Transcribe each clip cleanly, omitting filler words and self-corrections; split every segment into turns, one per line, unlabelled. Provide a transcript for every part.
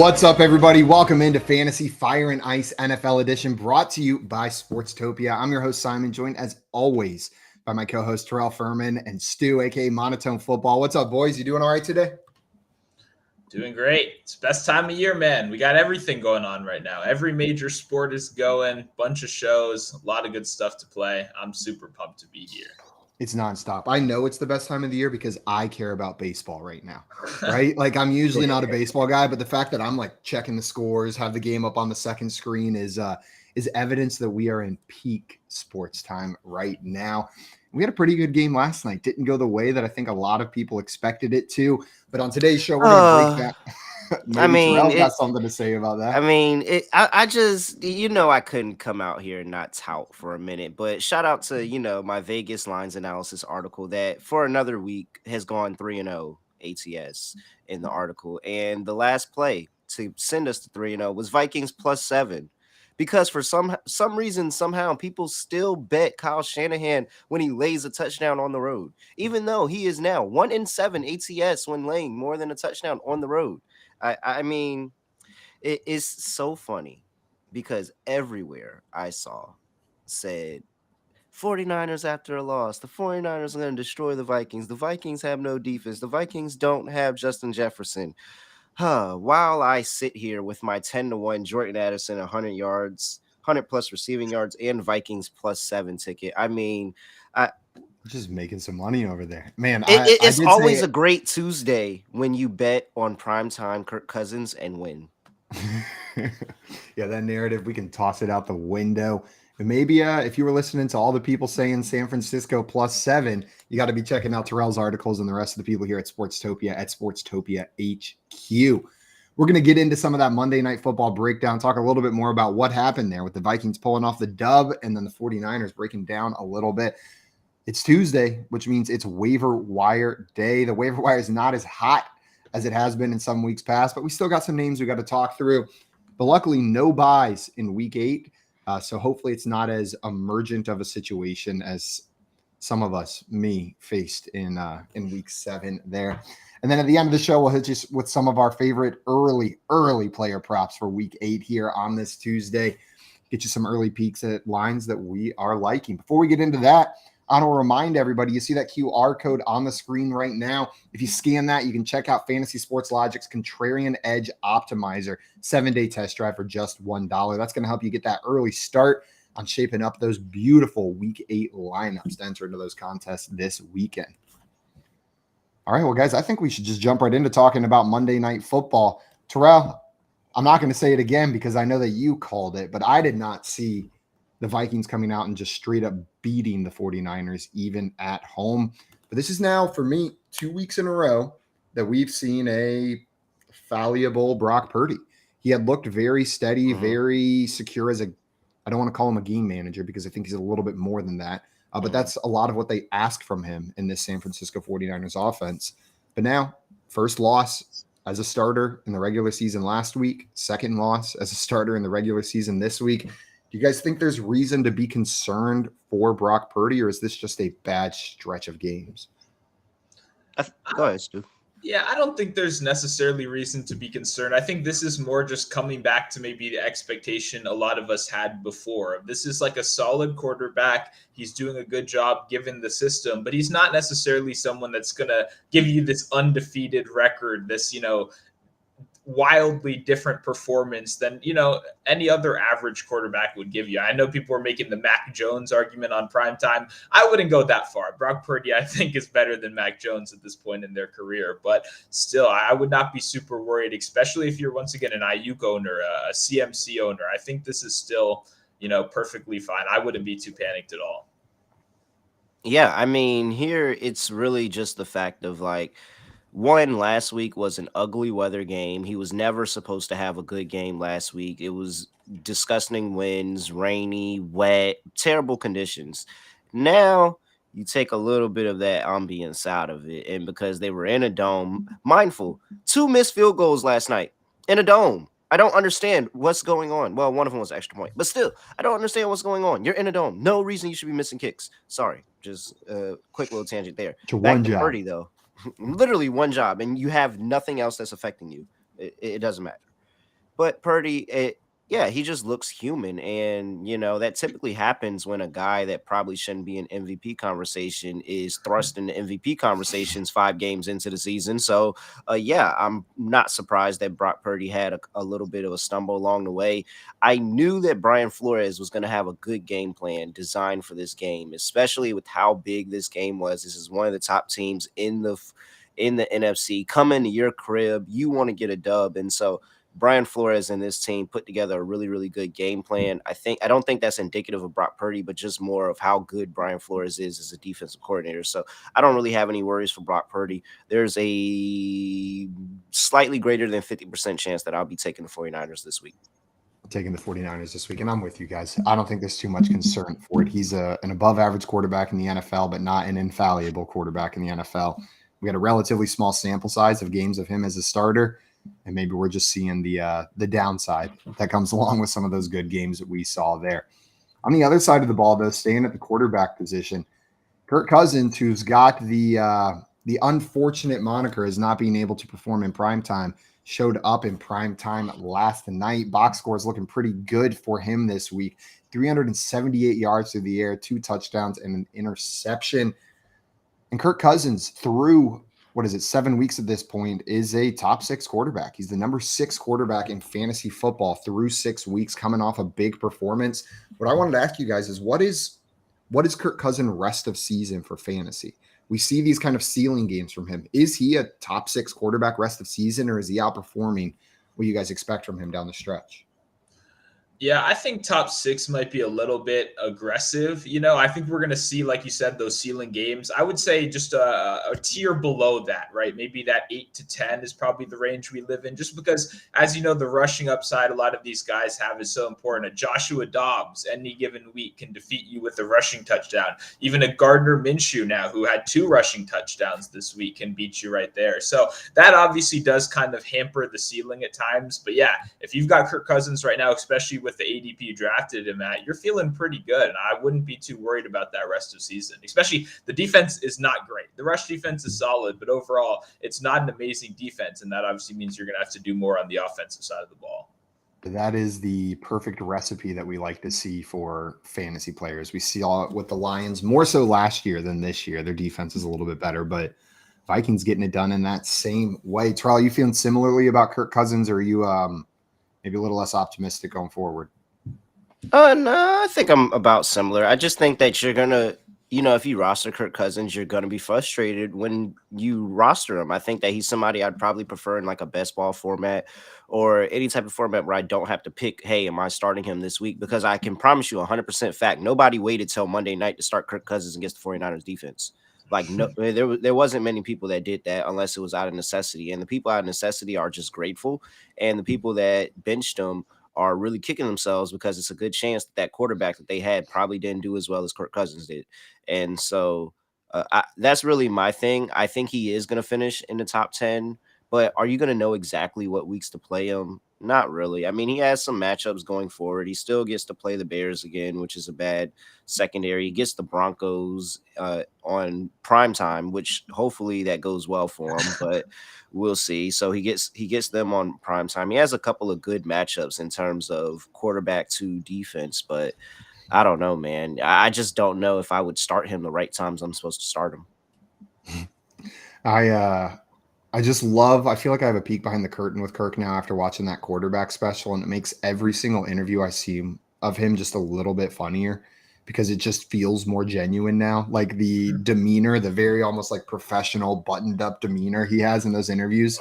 What's up, everybody? Welcome into Fantasy Fire and Ice NFL Edition, brought to you by Sportstopia. I'm your host, Simon, joined as always by my co-host, Terrell Furman and Stu, aka Montone Football. What's up, boys? You doing all right today?
Doing great. It's best time of year, man. We got everything going on right now. Every major sport is going, bunch of shows, a lot of good stuff to play. I'm super pumped to be here.
It's nonstop. I know it's the best time of the year because I care about baseball right now, right? Like, I'm usually not a baseball guy, but the fact that I'm like checking the scores, have the game up on the second screen is evidence that we are in peak sports time right now. We had a pretty good game last night. Didn't go the way that I think a lot of people expected it to. But on today's show, we're going to break that. Terrell got something to say about that.
I just, I couldn't come out here and not tout for a minute. But shout out to, my Vegas lines analysis article that for another week has gone 3-0 ATS in the article. And the last play to send us to 3-0 was Vikings +7. Because for some reason, somehow, people still bet Kyle Shanahan when he lays a touchdown on the road, even though he is now 1-7 ATS when laying more than a touchdown on the road. I mean, it is so funny because everywhere I saw said 49ers after a loss. The 49ers are going to destroy the Vikings. The Vikings have no defense. The Vikings don't have Justin Jefferson. While I sit here with my 10-1 Jordan Addison, 100 yards, 100 plus receiving yards, and Vikings +7 ticket. I mean,
just making some money over there, man.
It's always a great Tuesday when you bet on primetime Kirk Cousins and win.
Yeah, that narrative, we can toss it out the window. And maybe if you were listening to all the people saying San Francisco +7, you got to be checking out Terrell's articles and the rest of the people here at Sportstopia HQ. We're going to get into some of that Monday Night Football breakdown, talk a little bit more about what happened there with the Vikings pulling off the dub and then the 49ers breaking down a little bit. It's Tuesday, which means it's waiver wire day. The waiver wire is not as hot as it has been in some weeks past, but we still got some names we got to talk through. But luckily, no buys in week 8. So hopefully it's not as emergent of a situation as some of us, faced in week 7 there. And then at the end of the show, we'll hit you with some of our favorite early player props for week 8 here on this Tuesday. Get you some early peeks at lines that we are liking. Before we get into that, I want to remind everybody, you see that QR code on the screen right now. If you scan that, you can check out Fantasy Sports Logic's Contrarian Edge Optimizer 7-day test drive for just $1. That's going to help you get that early start on shaping up those beautiful Week 8 lineups to enter into those contests this weekend. All right, well, guys, I think we should just jump right into talking about Monday Night Football. Terrell, I'm not going to say it again because I know that you called it, but I did not see the Vikings coming out and just straight up beating the 49ers even at home. But this is now, for me, 2 weeks in a row that we've seen a fallible Brock Purdy. He had looked very steady, very secure as I don't want to call him a game manager because I think he's a little bit more than that. But that's a lot of what they ask from him in this San Francisco 49ers offense. But now, first loss as a starter in the regular season last week, second loss as a starter in the regular season this week. Do you guys think there's reason to be concerned for Brock Purdy, or is this just a bad stretch of games?
Go ahead, Stu.
Yeah, I don't think there's necessarily reason to be concerned. I think this is more just coming back to maybe the expectation a lot of us had before. This is like a solid quarterback. He's doing a good job given the system, but he's not necessarily someone that's going to give you this undefeated record, this, wildly different performance than any other average quarterback would give you. I know people are making the Mac Jones argument on primetime. I wouldn't go that far. Brock Purdy, I think, is better than Mac Jones at this point in their career, but still, I would not be super worried, especially if you're once again an Ayuk owner, a CMC owner. I think this is still perfectly fine. I wouldn't be too panicked at all.
Yeah, I mean, here it's really just the fact of one, last week was an ugly weather game. He was never supposed to have a good game last week. It was disgusting winds, rainy, wet, terrible conditions. Now you take a little bit of that ambience out of it. And because they were in a dome, mindful, 2 missed field goals last night in a dome. I don't understand what's going on. Well, one of them was extra point, but still, I don't understand what's going on. You're in a dome. No reason you should be missing kicks. Sorry, just a quick little tangent there. Back to Purdy, though. Literally one job, and you have nothing else that's affecting you. It doesn't matter. But Purdy, yeah, he just looks human. And, that typically happens when a guy that probably shouldn't be in MVP conversation is thrust into MVP conversations 5 games into the season. So, yeah, I'm not surprised that Brock Purdy had a little bit of a stumble along the way. I knew that Brian Flores was going to have a good game plan designed for this game, especially with how big this game was. This is one of the top teams in the NFC. Come into your crib, you want to get a dub. And so Brian Flores and this team put together a really, really good game plan. I don't think that's indicative of Brock Purdy, but just more of how good Brian Flores is as a defensive coordinator. So I don't really have any worries for Brock Purdy. There's a slightly greater than 50% chance that I'll be taking the 49ers this week.
Taking the 49ers this week, and I'm with you guys. I don't think there's too much concern for it. He's an above average quarterback in the NFL, but not an infallible quarterback in the NFL. We got a relatively small sample size of games of him as a starter, and maybe we're just seeing the downside that comes along with some of those good games that we saw there. On the other side of the ball, though, staying at the quarterback position, Kirk Cousins, who's got the unfortunate moniker as not being able to perform in primetime, showed up in primetime last night. Box score is looking pretty good for him this week. 378 yards through the air, 2 touchdowns, and an interception. And Kirk Cousins, through 7 weeks at this point, is a top 6 quarterback. He's the number 6 quarterback in fantasy football through 6 weeks, coming off a big performance. What I wanted to ask you guys is what is Kirk Cousins' rest of season for fantasy? We see these kind of ceiling games from him. Is he a top 6 quarterback rest of season, or is he outperforming what you guys expect from him down the stretch?
Yeah, I think top 6 might be a little bit aggressive. I think we're going to see, like you said, those ceiling games. I would say just a tier below that, right? Maybe that 8 to 10 is probably the range we live in, just because, as you know, the rushing upside a lot of these guys have is so important. A Joshua Dobbs any given week can defeat you with a rushing touchdown. Even a Gardner Minshew now, who had 2 rushing touchdowns this week, can beat you right there. So that obviously does kind of hamper the ceiling at times. But yeah, if you've got Kirk Cousins right now, especially with the ADP drafted him at, you're feeling pretty good. And I wouldn't be too worried about that rest of season, especially the defense is not great. The rush defense is solid, but overall it's not an amazing defense. And that obviously means you're going to have to do more on the offensive side of the ball.
That is the perfect recipe that we like to see for fantasy players. We saw it with the Lions more so last year than this year. Their defense is a little bit better, but Vikings getting it done in that same way. Terrell, you feeling similarly about Kirk Cousins, or are you maybe a little less optimistic going forward?
No, I think I'm about similar. I just think that you're going to, if you roster Kirk Cousins, you're going to be frustrated when you roster him. I think that he's somebody I'd probably prefer in like a best ball format or any type of format where I don't have to pick, hey, am I starting him this week? Because I can promise you 100% fact, nobody waited till Monday night to start Kirk Cousins against the 49ers defense. Like, no, there wasn't many people that did that unless it was out of necessity. And the people out of necessity are just grateful. And the people that benched him are really kicking themselves because it's a good chance that quarterback that they had probably didn't do as well as Kirk Cousins did. And so that's really my thing. I think he is going to finish in the top 10, but are you going to know exactly what weeks to play him? Not really. I mean, he has some matchups going forward. He still gets to play the Bears again, which is a bad secondary. He gets the Broncos on primetime, which hopefully that goes well for him, but we'll see. So he gets them on primetime. He has a couple of good matchups in terms of quarterback to defense, but I don't know, man. I just don't know if I would start him the right times I'm supposed to start him.
I feel like I have a peek behind the curtain with Kirk now after watching that quarterback special, and it makes every single interview I see of him just a little bit funnier because it just feels more genuine now. Like the demeanor, the very almost like professional buttoned up demeanor he has in those interviews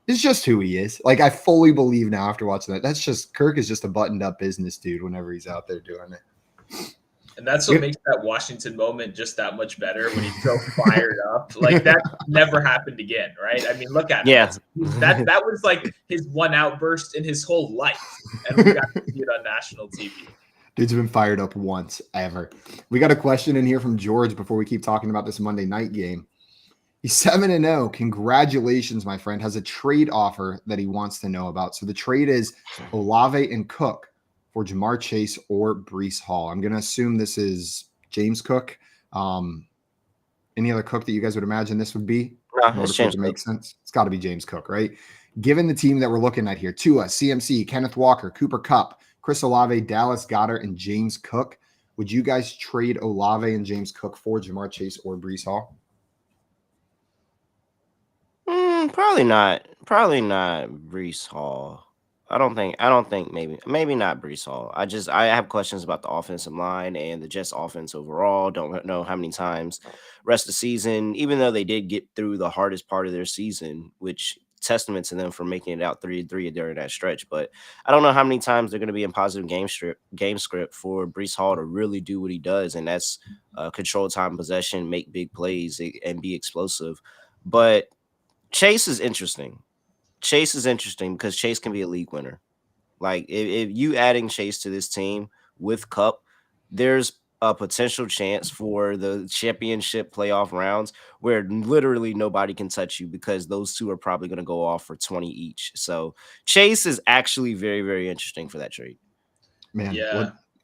is just who he is. Like I fully believe now after watching that. That's just Kirk is just a buttoned up business dude whenever he's out there doing it.
And that's what makes that Washington moment just that much better when he's so fired up. Like that never happened again, right? I mean, look at
it.
That was like his one outburst in his whole life. And we got to see it on national TV.
Dude's been fired up once ever. We got a question in here from George before we keep talking about this Monday night game. He's 7-0. Congratulations, my friend. Has a trade offer that he wants to know about. So the trade is Olave and Cook for Jamar Chase or Breece Hall. I'm going to assume this is James Cook. Any other Cook that you guys would imagine this would be?
No, it's James
Cook. Make sense. It's got to be James Cook, right? Given the team that we're looking at here, Tua, CMC, Kenneth Walker, Cooper Kupp, Chris Olave, Dallas Goedert, and James Cook. Would you guys trade Olave and James Cook for Jamar Chase or Breece Hall?
Probably not. Probably not Breece Hall. I don't think maybe not Breece Hall. I have questions about the offensive line and the Jets offense overall. Don't know how many times rest of the season, even though they did get through the hardest part of their season, which testament to them for making it out 3-3 during that stretch. But I don't know how many times they're going to be in positive game script for Breece Hall to really do what he does, and that's control time possession, make big plays, and be explosive. But Chase is interesting. Chase is interesting because Chase can be a league winner. Like if you adding Chase to this team with Cup, there's a potential chance for the championship playoff rounds where literally nobody can touch you because those two are probably going to go off for 20 each. So Chase is actually very, very interesting for that trade.
Man,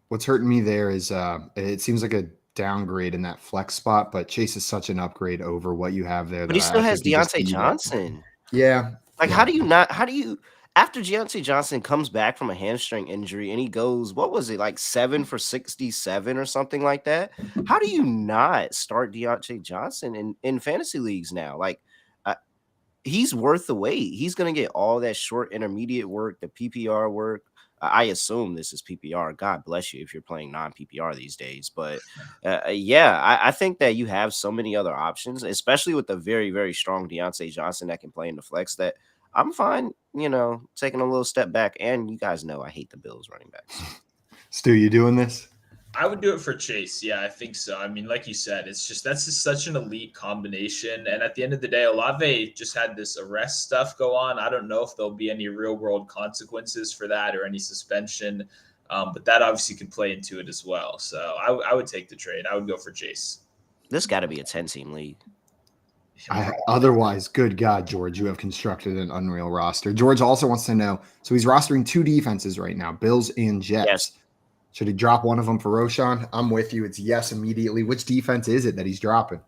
what's hurting me there is it seems like a downgrade in that flex spot, but Chase is such an upgrade over what you have there.
But he still has Deontay Johnson.
Yeah.
Like, how do you after Deontay Johnson comes back from a hamstring injury and he goes, what was it, like 7 for 67 or something like that? How do you not start Deontay Johnson in fantasy leagues now? Like, he's worth the wait. He's going to get all that short intermediate work, the PPR work. I assume this is PPR. God bless you if you're playing non-PPR these days. But I think that you have so many other options, especially with the very, very strong Deontay Johnson that can play in the flex, that I'm fine, taking a little step back. And you guys know I hate the Bills running backs.
Stu, you doing this?
I would do it for Chase. Yeah, I think so. I mean, like you said, that's just such an elite combination. And at the end of the day, Olave just had this arrest stuff go on. I don't know if there'll be any real world consequences for that or any suspension, but that obviously could play into it as well. So I would take the trade. I would go for Chase.
This got to be a 10-team league.
Otherwise, good God, George, you have constructed an unreal roster. George also wants to know, so he's rostering 2 defenses right now, Bills and Jets.
Yes.
Should he drop one of them for Roschon? I'm with you. It's yes immediately. Which defense is it that he's dropping?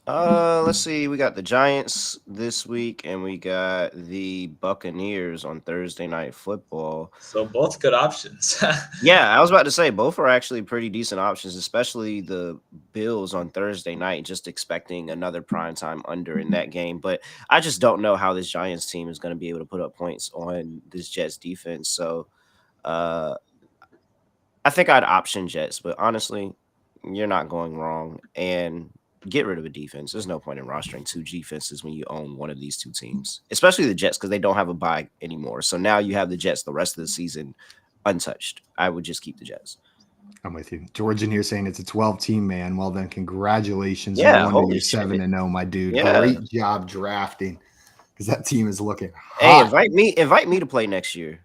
Let's see. We got the Giants this week, and we got the Buccaneers on Thursday Night Football.
So both good options.
Yeah, I was about to say both are actually pretty decent options, especially the Bills on Thursday night, just expecting another primetime under in that game. But I just don't know how this Giants team is going to be able to put up points on this Jets defense. So I think I'd option Jets, but honestly, you're not going wrong. And get rid of a defense. There's no point in rostering 2 defenses when you own one of these 2 teams, especially the Jets, because they don't have a bye anymore. So now you have the Jets the rest of the season untouched. I would just keep the Jets.
I'm with you. George in here saying it's a 12-team, man. Well, then congratulations.
Yeah,
no wonder you're 7-0, my dude.
Yeah.
Great job drafting because that team is looking hot.
Hey, invite me to play next year.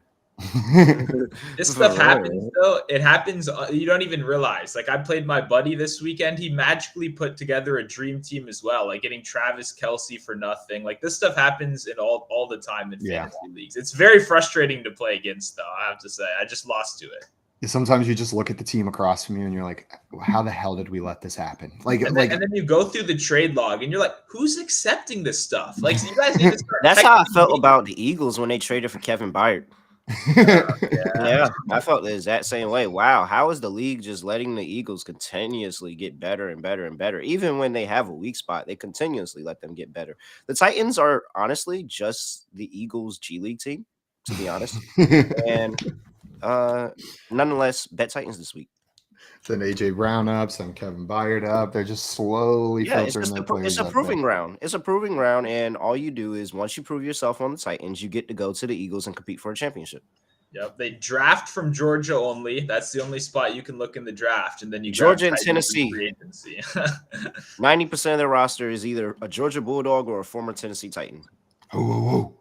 This stuff happens though. It happens. You don't even realize. Like, I played my buddy this weekend. He magically put together a dream team as well, like getting Travis Kelce for nothing. Like, this stuff happens in all the time in fantasy leagues. It's very frustrating to play against, though. I have to say, I just lost to it.
Sometimes you just look at the team across from you and you're like, how the hell did we let this happen?
And then you go through the trade log and you're like, who's accepting this stuff? Like, so you guys need to start.
That's how I felt about the Eagles when they traded for Kevin Byard. Yeah, I felt the exact same way. Wow, how is the league just letting the Eagles continuously get better and better and better? Even when they have a weak spot, they continuously let them get better. The Titans are honestly just the Eagles G League team, to be honest. And nonetheless, bet Titans this week.
Send AJ Brown up, send Kevin Byard up. They're just slowly filtering their players.
It's a proving ground. It's a proving ground, and all you do is once you prove yourself on the Titans, you get to go to the Eagles and compete for a championship.
Yep, they draft from Georgia only. That's the only spot you can look in the draft, and then you
Georgia and Tennessee.
90%
of their roster is either a Georgia Bulldog or a former Tennessee Titan.
Oh.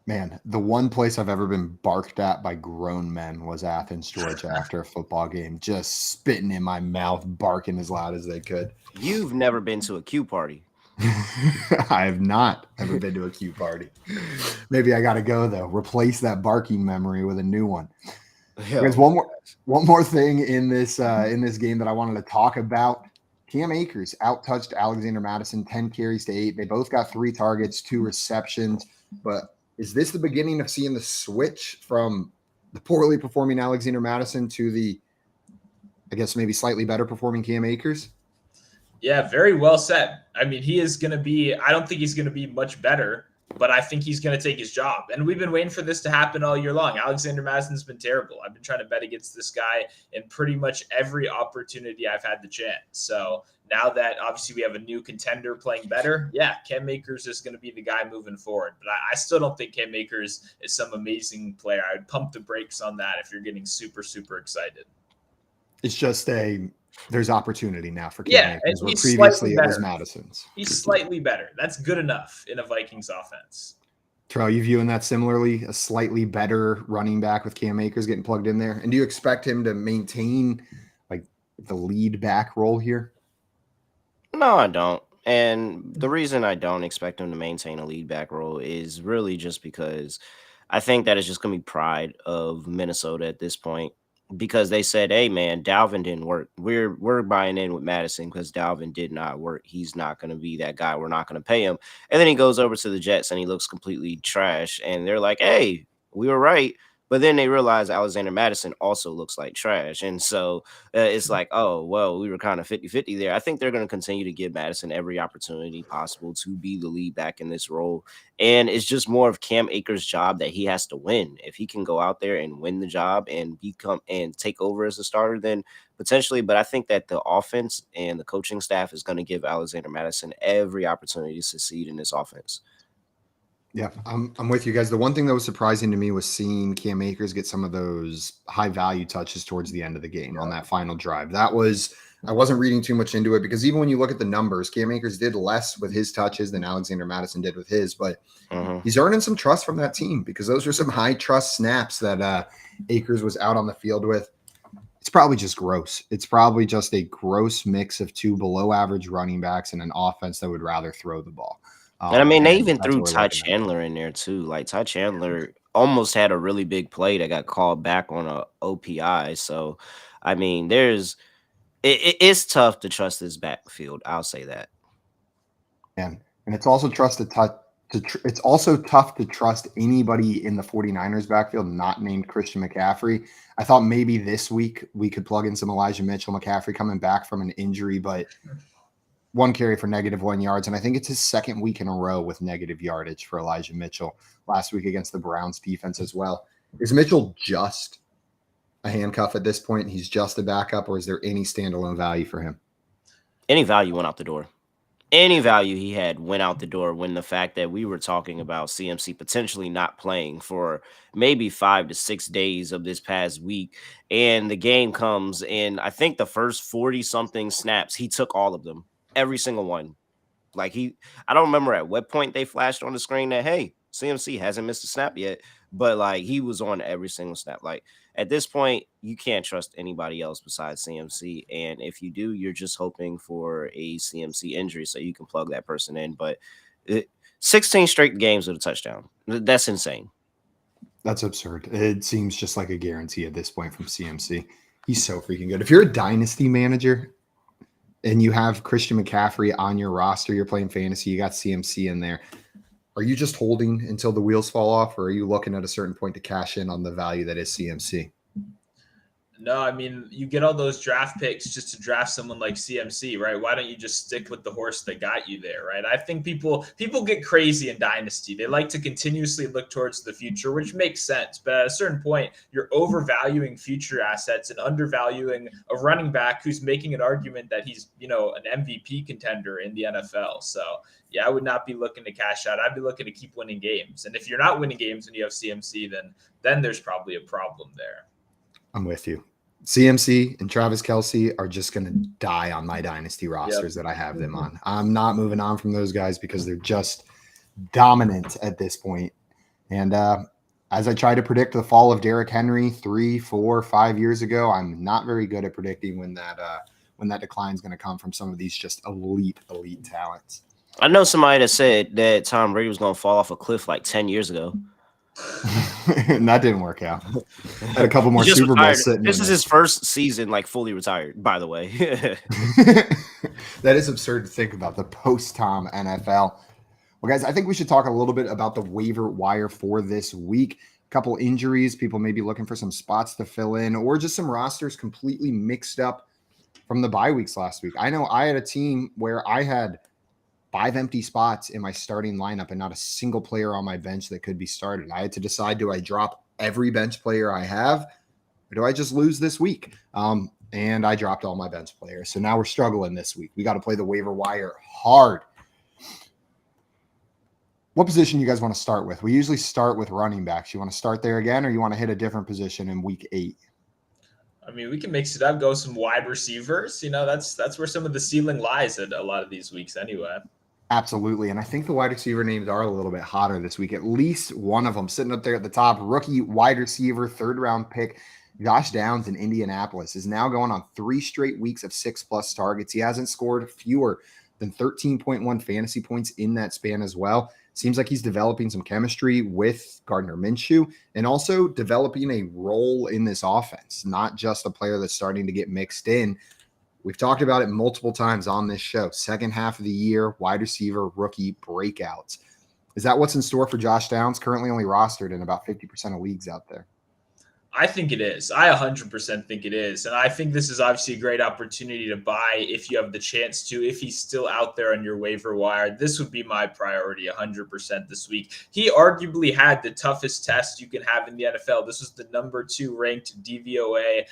Man, the one place I've ever been barked at by grown men was Athens, Georgia, after a football game, just spitting in my mouth, barking as loud as they could.
You've never been to a Q party.
I have not ever been to a Q party. Maybe I got to go, though. Replace that barking memory with a new one. There's one more thing in this game that I wanted to talk about. Cam Akers out-touched Alexander Madison, 10 carries to 8. They both got 3 targets, 2 receptions, but Is this the beginning of seeing the switch from the poorly performing Alexander Mattison to the, I guess, maybe slightly better performing Cam Akers?
Yeah, very well said. I mean, he is going to be, I don't think he's going to be much better, but I think he's going to take his job. And we've been waiting for this to happen all year long. Alexander Madison's been terrible. I've been trying to bet against this guy in pretty much every opportunity I've had the chance. So now that obviously we have a new contender playing better, yeah, Cam Akers is going to be the guy moving forward. But I still don't think Cam Akers is some amazing player. I would pump the brakes on that if you're getting super, super excited.
It's just there's opportunity now for Cam Akers, where
he's
previously it was Madison's.
He's slightly better. That's good enough in a Vikings offense.
Terrell, you viewing that similarly? A slightly better running back with Cam Akers getting plugged in there? And do you expect him to maintain like the lead back role here?
No, I don't. And the reason I don't expect him to maintain a lead back role is really just because I think that it's just going to be pride of Minnesota at this point. Because they said, hey, man, Dalvin didn't work. We're buying in with Madison because Dalvin did not work. He's not going to be that guy. We're not going to pay him. And then he goes over to the Jets and he looks completely trash. And they're like, hey, we were right. But then they realize Alexander Mattison also looks like trash. And so it's like, oh, well, we were kind of 50-50 there. I think they're going to continue to give Madison every opportunity possible to be the lead back in this role. And it's just more of Cam Akers' job that he has to win. If he can go out there and win the job and become and take over as a starter, then potentially. But I think that the offense and the coaching staff is going to give Alexander Mattison every opportunity to succeed in this offense.
Yeah, I'm with you guys. The one thing that was surprising to me was seeing Cam Akers get some of those high value touches towards the end of the game on that final drive. I wasn't reading too much into it because even when you look at the numbers, Cam Akers did less with his touches than Alexander Mattison did with his, but he's earning some trust from that team because those were some high trust snaps that Akers was out on the field with. It's probably just gross. It's probably just a gross mix of two below average running backs and an offense that would rather throw the ball.
And I mean, they even threw Ty Chandler in there too. Like Ty Chandler almost had a really big play that got called back on a OPI. So, I mean, it's tough to trust this backfield. I'll say that.
And it's also it's also tough to trust anybody in the 49ers backfield not named Christian McCaffrey. I thought maybe this week we could plug in some Elijah Mitchell. McCaffrey coming back from an injury, but one carry for -1 yards. And I think it's his second week in a row with negative yardage for Elijah Mitchell last week against the Browns defense as well. Is Mitchell just a handcuff at this point? He's just a backup, or is there any standalone value for him?
Any value went out the door. Any value he had went out the door when the fact that we were talking about CMC potentially not playing for maybe 5 to 6 days of this past week. And the game comes in, I think the first 40-something snaps, he took all of them. Every single one. Like I don't remember at what point they flashed on the screen that, hey, CMC hasn't missed a snap yet, but like he was on every single snap. Like at this point, you can't trust anybody else besides CMC. And if you do, you're just hoping for a CMC injury so you can plug that person in. But 16 straight games with a touchdown. That's insane.
That's absurd. It seems just like a guarantee at this point from CMC. He's so freaking good. If you're a dynasty manager and you have Christian McCaffrey on your roster, you're playing fantasy, you got CMC in there, are you just holding until the wheels fall off, or are you looking at a certain point to cash in on the value that is CMC?
No, I mean, you get all those draft picks just to draft someone like CMC, right? Why don't you just stick with the horse that got you there, right? I think people get crazy in Dynasty. They like to continuously look towards the future, which makes sense. But at a certain point, you're overvaluing future assets and undervaluing a running back who's making an argument that he's, an MVP contender in the NFL. So, yeah, I would not be looking to cash out. I'd be looking to keep winning games. And if you're not winning games and you have CMC, then there's probably a problem there.
I'm with you. CMC and Travis Kelce are just going to die on my dynasty rosters that I have them on. I'm not moving on from those guys because they're just dominant at this point. And as I try to predict the fall of Derrick Henry 3, 4, 5 years ago, I'm not very good at predicting when that decline is going to come from some of these just elite talents.
I know somebody that said that Tom Brady was going to fall off a cliff like 10 years ago.
And that didn't work out. Had a couple more Super Bowls sitting.
This is his first season, like fully retired, by the way.
That is absurd to think about, the post-Tom NFL. Well, guys, I think we should talk a little bit about the waiver wire for this week. A couple injuries, people may be looking for some spots to fill in, or just some rosters completely mixed up from the bye weeks last week. I know I had a team where I had 5 empty spots in my starting lineup and not a single player on my bench that could be started. I had to decide, do I drop every bench player I have, or do I just lose this week? And I dropped all my bench players. So now we're struggling this week. We got to play the waiver wire hard. What position you guys want to start with? We usually start with running backs. You want to start there again, or you want to hit a different position in week 8?
I mean, we can mix it up, go some wide receivers. That's where some of the ceiling lies at a lot of these weeks anyway.
Absolutely. And I think the wide receiver names are a little bit hotter this week. At least one of them sitting up there at the top. Rookie wide receiver, 3rd-round pick, Josh Downs in Indianapolis, is now going on 3 straight weeks of 6+ targets. He hasn't scored fewer than 13.1 fantasy points in that span as well. Seems like he's developing some chemistry with Gardner Minshew and also developing a role in this offense, not just a player that's starting to get mixed in. We've talked about it multiple times on this show. Second half of the year, wide receiver, rookie breakouts. Is that what's in store for Josh Downs? Currently only rostered in about 50% of leagues out there.
I think it is. I 100% think it is. And I think this is obviously a great opportunity to buy if you have the chance to. If he's still out there on your waiver wire, this would be my priority 100% this week. He arguably had the toughest test you can have in the NFL. This was the number 2 ranked DVOA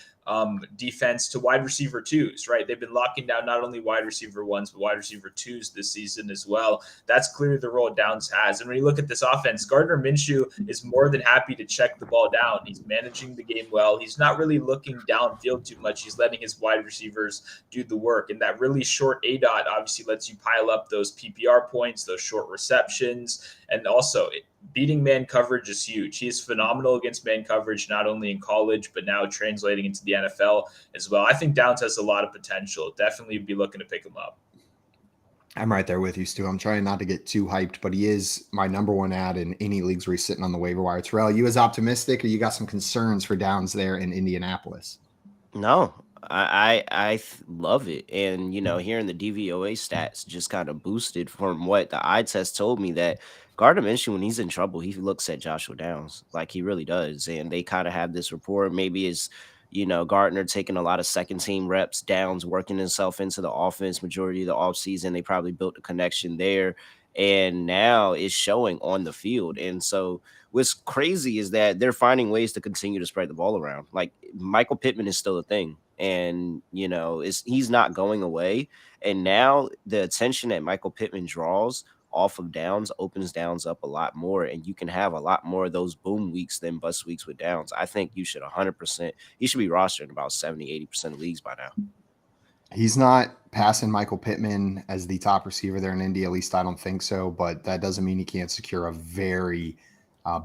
defense to wide receiver 2s, right? They've been locking down not only wide receiver 1s, but wide receiver 2s this season as well. That's clearly the role Downs has. And when you look at this offense, Gardner Minshew is more than happy to check the ball down. He's managing the game well. He's not really looking downfield too much. He's letting his wide receivers do the work. And that really short ADOT obviously lets you pile up those PPR points, those short receptions, and also beating man coverage is huge. He is phenomenal against man coverage, not only in college, but now translating into the NFL as well. I think Downs has a lot of potential. Definitely be looking to pick him up.
I'm right there with you, Stu. I'm trying not to get too hyped, but he is my number 1 ad in any leagues where he's sitting on the waiver wire. Terrell, you as optimistic, or you got some concerns for Downs there in Indianapolis?
No, I love it. And, hearing the DVOA stats just kind of boosted from what the eye test told me, that Gardner Minshew, when he's in trouble, he looks at Joshua Downs like he really does. And they kind of have this rapport. Maybe it's, Gardner taking a lot of second team reps, Downs working himself into the offense majority of the offseason. They probably built a connection there. And now it's showing on the field. And so what's crazy is that they're finding ways to continue to spread the ball around. Like Michael Pittman is still a thing. And, he's not going away. And now the attention that Michael Pittman draws off of Downs opens Downs up a lot more. And you can have a lot more of those boom weeks than bust weeks with Downs. I think you should 100%. He should be rostered in about 70-80% of leagues by now.
He's not passing Michael Pittman as the top receiver there in Indy. At least I don't think so. But that doesn't mean he can't secure a very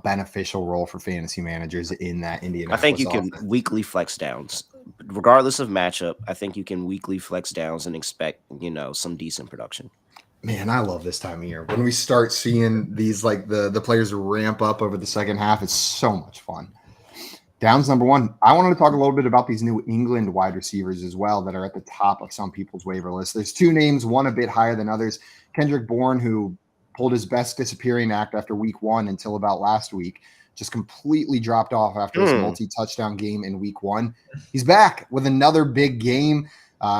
beneficial role for fantasy managers in that Indianapolis
I think you
offense.
can weekly flex Downs. Regardless of matchup, I think you can weekly flex Downs and expect, some decent production.
Man, I love this time of year. When we start seeing these, like the players ramp up over the second half, it's so much fun. Downs number 1. I wanted to talk a little bit about these New England wide receivers as well that are at the top of some people's waiver list. There's 2 names, one a bit higher than others. Kendrick Bourne, who pulled his best disappearing act after week 1 until about last week, just completely dropped off after his multi-touchdown game in week 1. He's back with another big game.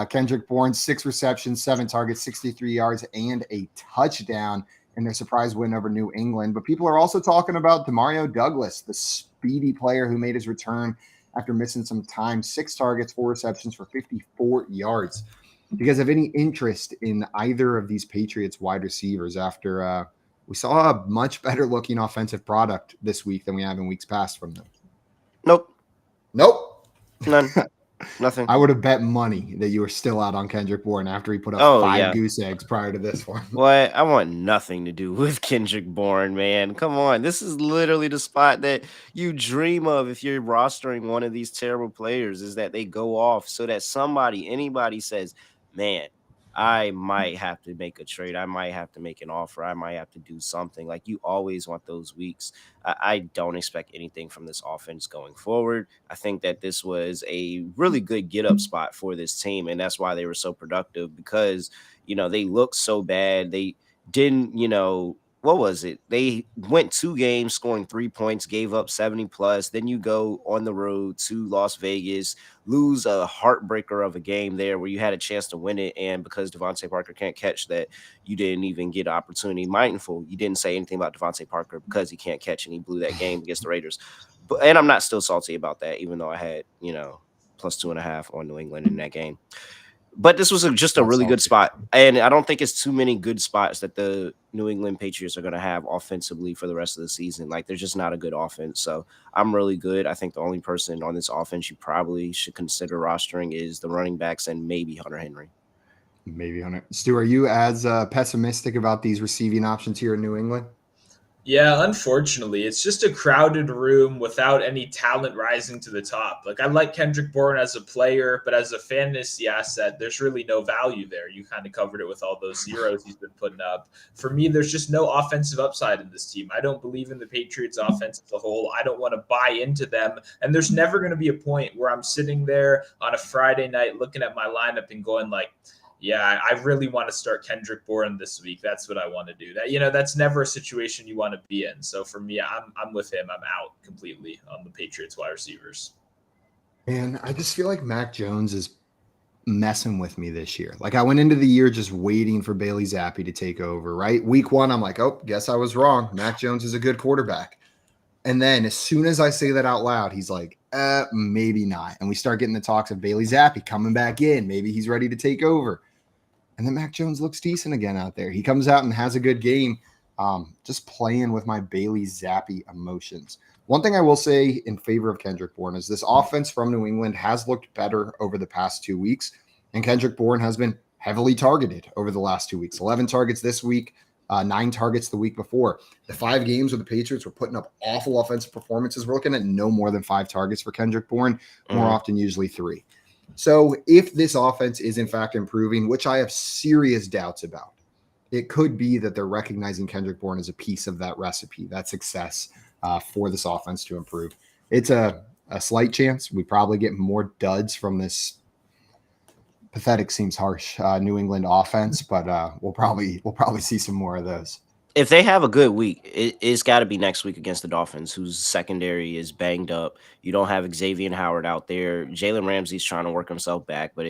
Kendrick Bourne, 6 receptions, 7 targets, 63 yards, and a touchdown in their surprise win over New England. But people are also talking about Demario Douglas, the speedy player who made his return after missing some time. 6 targets, 4 receptions for 54 yards. Do you guys have any interest in either of these Patriots wide receivers after we saw a much better looking offensive product this week than we have in weeks past from them?
Nope.
None.
Nothing.
I would have bet money that you were still out on Kendrick Bourne after he put up 5 goose eggs prior to this one.
What? I want nothing to do with Kendrick Bourne, man. Come on. This is literally the spot that you dream of if you're rostering one of these terrible players, is that they go off so that anybody says, man, I might have to make a trade. I might have to make an offer. I might have to do something. Like, you always want those weeks. I don't expect anything from this offense going forward. I think that this was a really good get-up spot for this team, and that's why they were so productive, because, they looked so bad. They didn't, what was it? They went 2 games scoring 3 points, gave up 70 plus. Then you go on the road to Las Vegas, lose a heartbreaker of a game there where you had a chance to win it. And because Devontae Parker can't catch that, you didn't even get an opportunity. Mindful, you didn't say anything about Devontae Parker because he can't catch and he blew that game against the Raiders. And I'm not still salty about that, even though I had, plus 2.5 on New England in that game. But this was just a really good spot. And I don't think it's too many good spots that the New England Patriots are going to have offensively for the rest of the season. Like, they're just not a good offense. So I'm really good. I think the only person on this offense you probably should consider rostering is the running backs and maybe Hunter Henry.
Maybe Hunter. Stu, are you as pessimistic about these receiving options here in New England?
Yeah, unfortunately, it's just a crowded room without any talent rising to the top. Like, I like Kendrick Bourne as a player, but as a fantasy asset, there's really no value there. You kind of covered it with all those zeros he's been putting up. For me, there's just no offensive upside in this team. I don't believe in the Patriots offense as a whole. I don't want to buy into them. And there's never going to be a point where I'm sitting there on a Friday night looking at my lineup and going like, yeah, I really want to start Kendrick Bourne this week. That's what I want to do. That's never a situation you want to be in. So for me, I'm with him. I'm out completely on the Patriots wide receivers.
And I just feel like Mac Jones is messing with me this year. Like, I went into the year just waiting for Bailey Zappi to take over, right? Week 1, I'm like, oh, guess I was wrong. Mac Jones is a good quarterback. And then as soon as I say that out loud, he's like, maybe not. And we start getting the talks of Bailey Zappi coming back in. Maybe he's ready to take over. And then Mac Jones looks decent again out there. He comes out and has a good game. Just playing with my Bailey Zappi emotions. One thing I will say in favor of Kendrick Bourne is this offense from New England has looked better over the past 2 weeks. And Kendrick Bourne has been heavily targeted over the last 2 weeks. 11 targets this week, 9 targets the week before. The 5 games where the Patriots were putting up awful offensive performances, we're looking at no more than 5 targets for Kendrick Bourne, more often usually 3. So if this offense is in fact improving, which I have serious doubts about, it could be that they're recognizing Kendrick Bourne as a piece of that recipe, that success for this offense to improve. It's a slight chance. We probably get more duds from this pathetic, seems harsh, New England offense, but we'll probably see some more of those.
If they have a good week, it's got to be next week against the Dolphins, whose secondary is banged up. You don't have Xavier Howard out there. Jalen Ramsey's trying to work himself back, but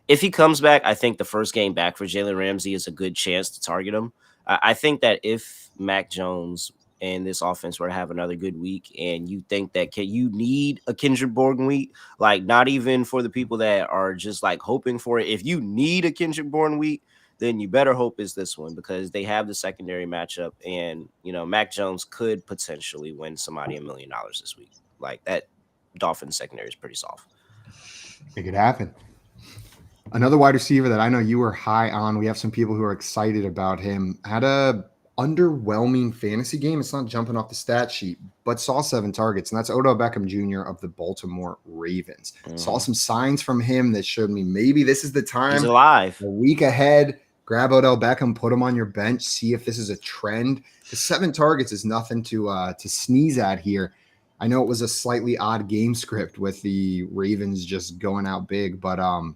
if he comes back, I think the first game back for Jalen Ramsey is a good chance to target him. I think that if Mac Jones and this offense were to have another good week, and you think that you need a Kendrick Bourne week, like, not even for the people that are just like hoping for it. If you need a Kendrick Bourne week, then you better hope it's this one, because they have the secondary matchup, and Mac Jones could potentially win somebody $1 million this week. Like, that Dolphins secondary is pretty soft.
It could happen. Another wide receiver that I know you were high on, we have some people who are excited about him, had a underwhelming fantasy game. It's not jumping off the stat sheet, but saw 7 targets, and that's Odell Beckham Jr. of the Baltimore Ravens. Saw some signs from him that showed me maybe this is the time.
He's alive.
A week ahead. Grab Odell Beckham, put him on your bench, see if this is a trend. The 7 targets is nothing to sneeze at here. I know it was a slightly odd game script with the Ravens just going out big, but I'm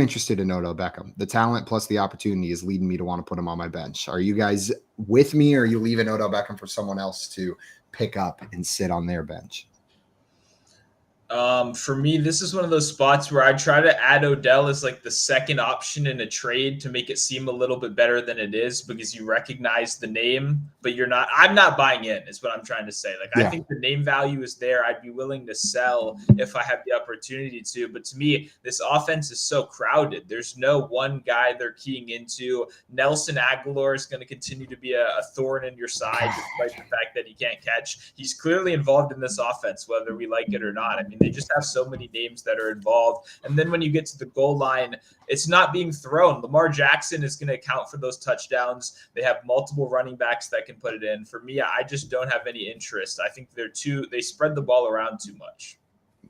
interested in Odell Beckham. The talent plus the opportunity is leading me to want to put him on my bench. Are you guys with me, or are you leaving Odell Beckham for someone else to pick up and sit on their bench?
For me, this is one of those spots where I try to add Odell as like the second option in a trade to make it seem a little bit better than it is, because you recognize the name, but I'm not buying in, is what I'm trying to say. Like, yeah. I think the name value is there. I'd be willing to sell if I have the opportunity to, but to me, this offense is so crowded. There's no one guy they're keying into. Nelson Aguilar is going to continue to be a thorn in your side, despite the fact that he can't catch. He's clearly involved in this offense, whether we like it or not. I mean, they just have so many names that are involved. And then when you get to the goal line, it's not being thrown. Lamar Jackson is going to account for those touchdowns. They have multiple running backs that can put it in. For me, I just don't have any interest. I think they spread the ball around too much.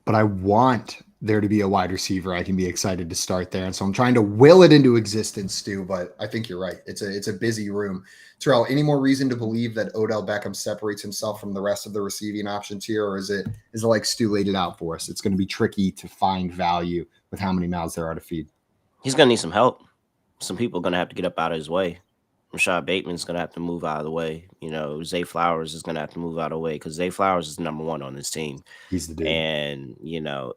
But I want there to be a wide receiver I can be excited to start there. And so I'm trying to will it into existence, Stu, but I think you're right. It's a busy room. Terrell, any more reason to believe that Odell Beckham separates himself from the rest of the receiving options here? Or is it like Stu laid it out for us? It's going to be tricky to find value with how many mouths there are to feed.
He's going to need some help. Some people are going to have to get up out of his way. Rashad Bateman's going to have to move out of the way. Zay Flowers is going to have to move out of the way because Zay Flowers is number one on this team.
He's the dude.
And,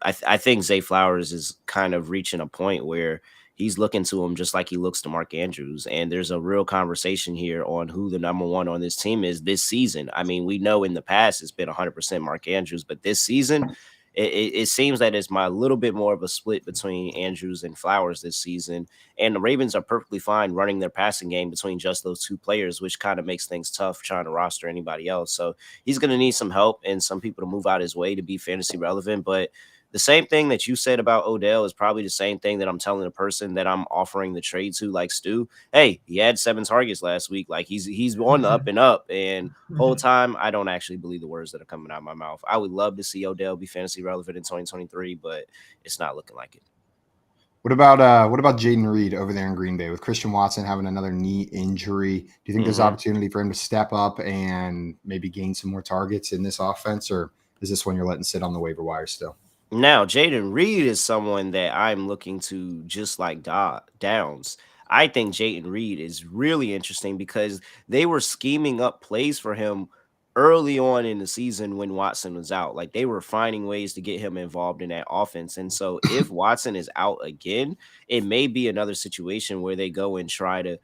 I think Zay Flowers is kind of reaching a point where he's looking to him just like he looks to Mark Andrews. And there's a real conversation here on who the number one on this team is this season. I mean, we know in the past it's been 100% Mark Andrews, but this season it seems that it's a little bit more of a split between Andrews and Flowers this season. And the Ravens are perfectly fine running their passing game between just those two players, which kind of makes things tough trying to roster anybody else. So he's going to need some help and some people to move out his way to be fantasy relevant. But the same thing that you said about Odell is probably the same thing that I'm telling the person that I'm offering the trade to, like Stu. Hey, he had 7 targets last week. Like he's on the up and up. And whole time, I don't actually believe the words that are coming out of my mouth. I would love to see Odell be fantasy relevant in 2023, but it's not looking like it.
What about Jaden Reed over there in Green Bay with Christian Watson having another knee injury? Do you think there's opportunity for him to step up and maybe gain some more targets in this offense, or is this one you're letting sit on the waiver wire still?
Now, Jaden Reed is someone that I'm looking to just like Downs. I think Jaden Reed is really interesting because they were scheming up plays for him early on in the season when Watson was out. Like they were finding ways to get him involved in that offense. And so if Watson is out again, it may be another situation where they go and try to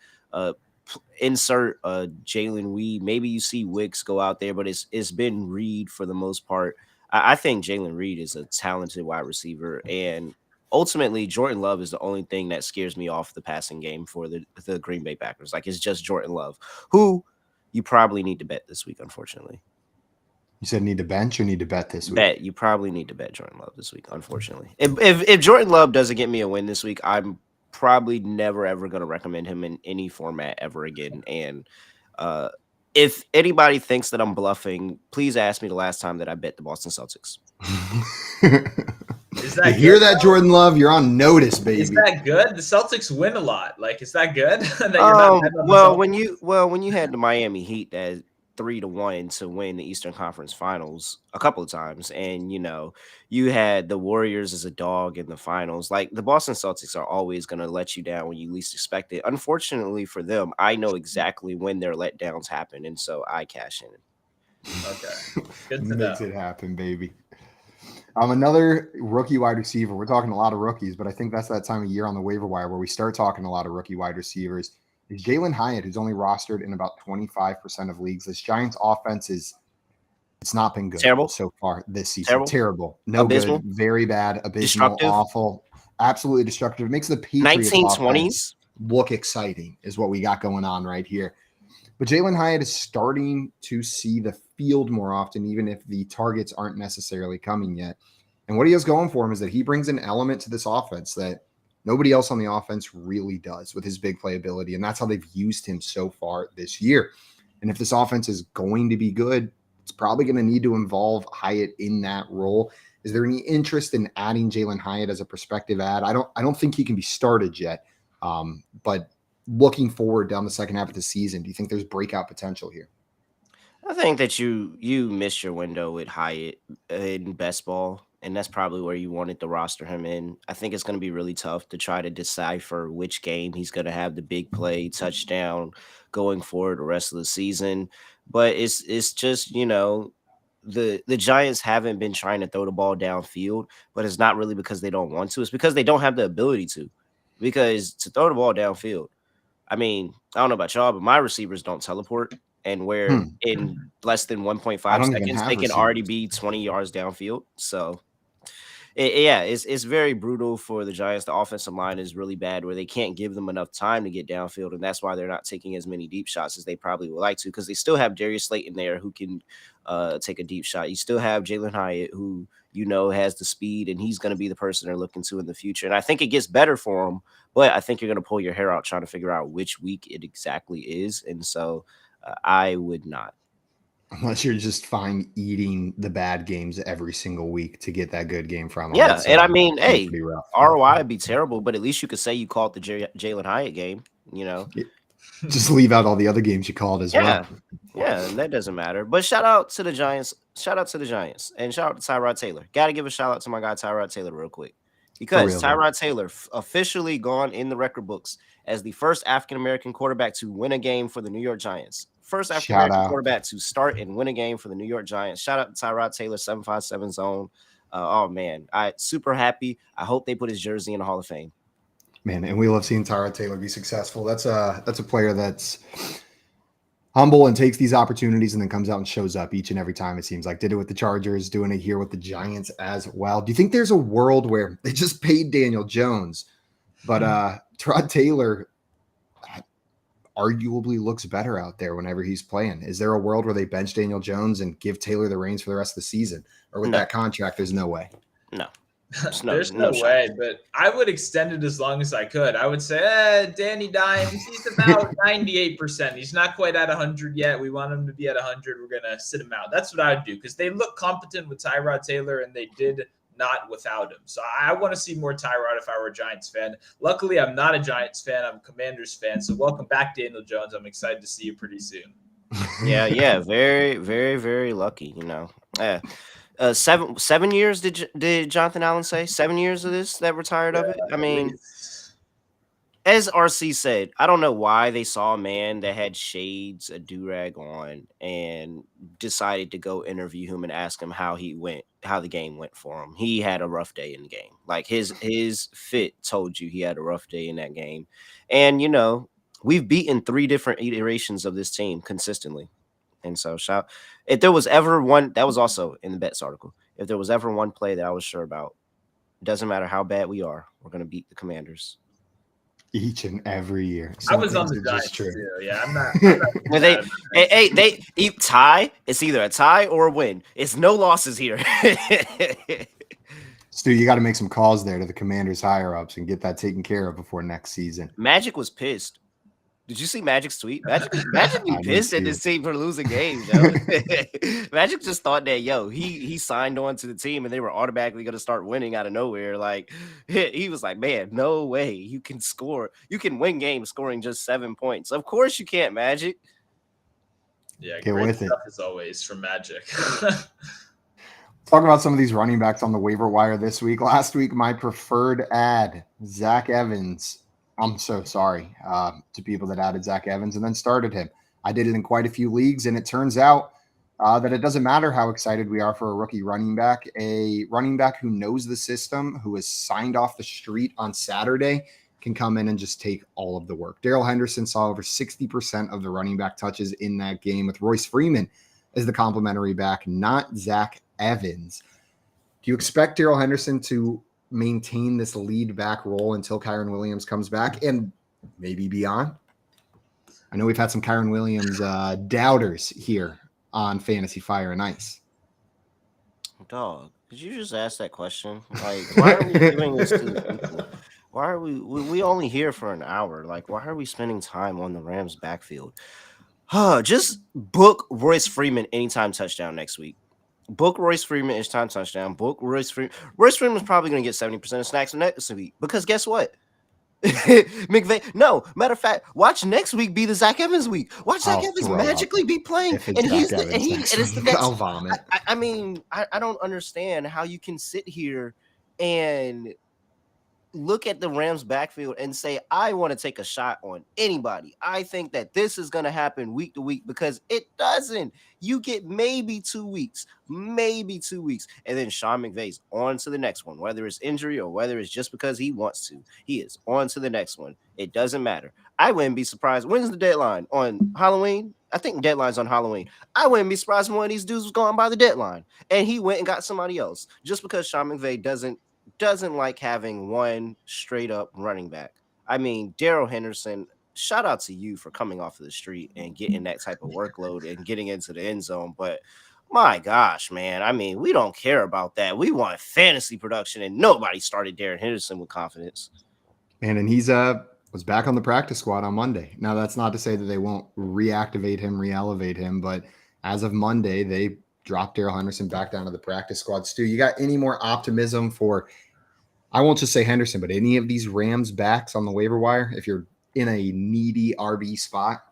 insert Jalin Reed. Maybe you see Wicks go out there, but it's been Reed for the most part. I think Jalin Reed is a talented wide receiver, and ultimately Jordan Love is the only thing that scares me off the passing game for the Green Bay Packers. Like it's just Jordan Love, who you probably need to bet this week, unfortunately.
You said need to bench or need to bet this week?
Bet. You probably need to bet Jordan Love this week, unfortunately. If Jordan Love doesn't get me a win this week, I'm probably never, ever going to recommend him in any format ever again. And if anybody thinks that I'm bluffing, please ask me the last time that I bet the Boston Celtics.
Is that
you hear that, Jordan Love? You're on notice, baby.
Is that good? The Celtics win a lot. Like, is that good?
When you had the Miami Heat at 3-1 to win the Eastern Conference Finals a couple of times, and you had the Warriors as a dog in the finals. Like the Boston Celtics are always going to let you down when you least expect it. Unfortunately for them, I know exactly when their letdowns happen, and so I cash in.
Okay, good to know.
Makes it happen, baby. Another rookie wide receiver. We're talking a lot of rookies, but I think that's that time of year on the waiver wire where we start talking a lot of rookie wide receivers. Is Jalin Hyatt, who's only rostered in about 25% of leagues. This Giants offense it's not been good so far this season. Terrible. No abysmal. Good. Very bad. Abysmal. Awful. Absolutely destructive. It makes the Patriots 1920s look exciting is what we got going on right here. But Jalin Hyatt is starting to see the field more often, even if the targets aren't necessarily coming yet. And what he has going for him is that he brings an element to this offense that nobody else on the offense really does with his big playability. And that's how they've used him so far this year. And if this offense is going to be good, it's probably going to need to involve Hyatt in that role. Is there any interest in adding Jalin Hyatt as a prospective add? I don't think he can be started yet. But looking forward down the second half of the season, do you think there's breakout potential here?
I think that you missed your window with Hyatt in best ball, and that's probably where you wanted to roster him in. I think it's going to be really tough to try to decipher which game he's going to have the big play touchdown going forward the rest of the season. But it's just, the Giants haven't been trying to throw the ball downfield, but it's not really because they don't want to. It's because they don't have the ability to. Because to throw the ball downfield, I mean, I don't know about y'all, but my receivers don't teleport. And where in less than 1.5 seconds, they can already be 20 yards downfield. So, it's very brutal for the Giants. The offensive line is really bad where they can't give them enough time to get downfield. And that's why they're not taking as many deep shots as they probably would like to, because they still have Darius Slayton there who can take a deep shot. You still have Jalin Hyatt who, has the speed, and he's going to be the person they're looking to in the future. And I think it gets better for him, but I think you're going to pull your hair out trying to figure out which week it exactly is. And so I would not.
Unless you're just fine eating the bad games every single week to get that good game from.
Yeah, and I mean, hey, ROI would be terrible, but at least you could say you called the Jalin Hyatt game,
Just leave out all the other games you called as well.
Yeah, and that doesn't matter. But shout out to the Giants. And shout out to Tyrod Taylor. Got to give a shout out to my guy Tyrod Taylor real quick. Because Tyrod Taylor officially gone in the record books as the first African-American quarterback to win a game for the New York Giants. First African-American quarterback to start and win a game for the New York Giants. Shout out to Tyrod Taylor, 757 zone. Oh, man. I super happy. I hope they put his jersey in the Hall of Fame.
Man, and we love seeing Tyrod Taylor be successful. That's a player that's humble and takes these opportunities and then comes out and shows up each and every time, it seems like. Did it with the Chargers, doing it here with the Giants as well. Do you think there's a world where they just paid Daniel Jones, but Tyrod Taylor arguably looks better out there whenever he's playing? Is there a world where they bench Daniel Jones and give Taylor the reins for the rest of the season? Or with that contract, there's no way.
No.
There's no way, but I would extend it as long as I could. I would say, Danny Dimes, he's about 98%. He's not quite at 100 yet. We want him to be at 100. We're going to sit him out. That's what I would do because they look competent with Tyrod Taylor, and they did not without him. So I want to see more Tyrod if I were a Giants fan. Luckily, I'm not a Giants fan. I'm a Commanders fan. So welcome back, Daniel Jones. I'm excited to see you pretty soon.
Yeah. Very, very, very lucky, Yeah. 7 years did Jonathan Allen say? 7 years of this that we're tired of it? I mean, as RC said, I don't know why they saw a man that had shades, a do-rag on, and decided to go interview him and ask him how the game went for him. He had a rough day in the game. Like his fit told you he had a rough day in that game. And, we've beaten 3 different iterations of this team consistently. And so if there was ever one, that was also in the bets article. If there was ever one play that I was sure about, it doesn't matter how bad we are, we're going to beat the Commanders.
Each and every year.
I was on the Giants too. Yeah, I'm not
they tie. It's either a tie or a win. It's no losses here.
Stu, you got to make some calls there to the Commanders higher ups and get that taken care of before next season.
Magic was pissed. Did you see Magic's tweet? Magic be pissed at this team for losing games. Yo. Magic just thought that, he signed on to the team and they were automatically going to start winning out of nowhere. Like, he was like, man, no way. You can score. You can win games scoring just 7 points. Of course you can't, Magic.
Yeah, great stuff as always from Magic.
Talk about some of these running backs on the waiver wire this week. Last week, my preferred ad, Zach Evans. I'm so sorry to people that added Zach Evans and then started him. I did it in quite a few leagues, and it turns out that it doesn't matter how excited we are for a rookie running back. A running back who knows the system, who is signed off the street on Saturday, can come in and just take all of the work. Darrell Henderson saw over 60% of the running back touches in that game with Royce Freeman as the complimentary back, not Zach Evans. Do you expect Darrell Henderson to maintain this lead back role until Kyren Williams comes back and maybe beyond? I know we've had some Kyren Williams doubters here on Fantasy Fire and Ice.
Dog, did you just ask that question? Like, why are we doing this to the people? Why are we only here for an hour? Like, why are we spending time on the Rams backfield? Just book Royce Freeman anytime touchdown next week. Book Royce Freeman anytime touchdown. Book Royce Freeman. Royce Freeman's probably going to get 70% of snacks next week because guess what? McVay. No, matter of fact, watch next week be the Zach Evans week. Watch Zach Evans magically be playing, and he's the next.
I'll vomit.
I mean, I don't understand how you can sit here and look at the Rams backfield and say, I want to take a shot on anybody. I think that this is going to happen week to week because it doesn't. You get maybe 2 weeks, and then Sean McVay's on to the next one, whether it's injury or whether it's just because he wants to. He is on to the next one. It doesn't matter. I wouldn't be surprised. When's the deadline? On Halloween? I think the deadline's on Halloween. I wouldn't be surprised if one of these dudes was gone by the deadline and he went and got somebody else just because Sean McVay doesn't like having one straight up running back. I mean, Darrell Henderson, shout out to you for coming off of the street and getting that type of workload and getting into the end zone. But my gosh, man, I mean, we don't care about that. We want fantasy production, and nobody started Darrell Henderson with confidence.
Man, and he's was back on the practice squad on Monday. Now, that's not to say that they won't reactivate him, re-elevate him, but as of Monday, they dropped Darrell Henderson back down to the practice squad. Stu, you got any more optimism for, I won't just say Henderson, but any of these Rams backs on the waiver wire if you're in a needy RB spot?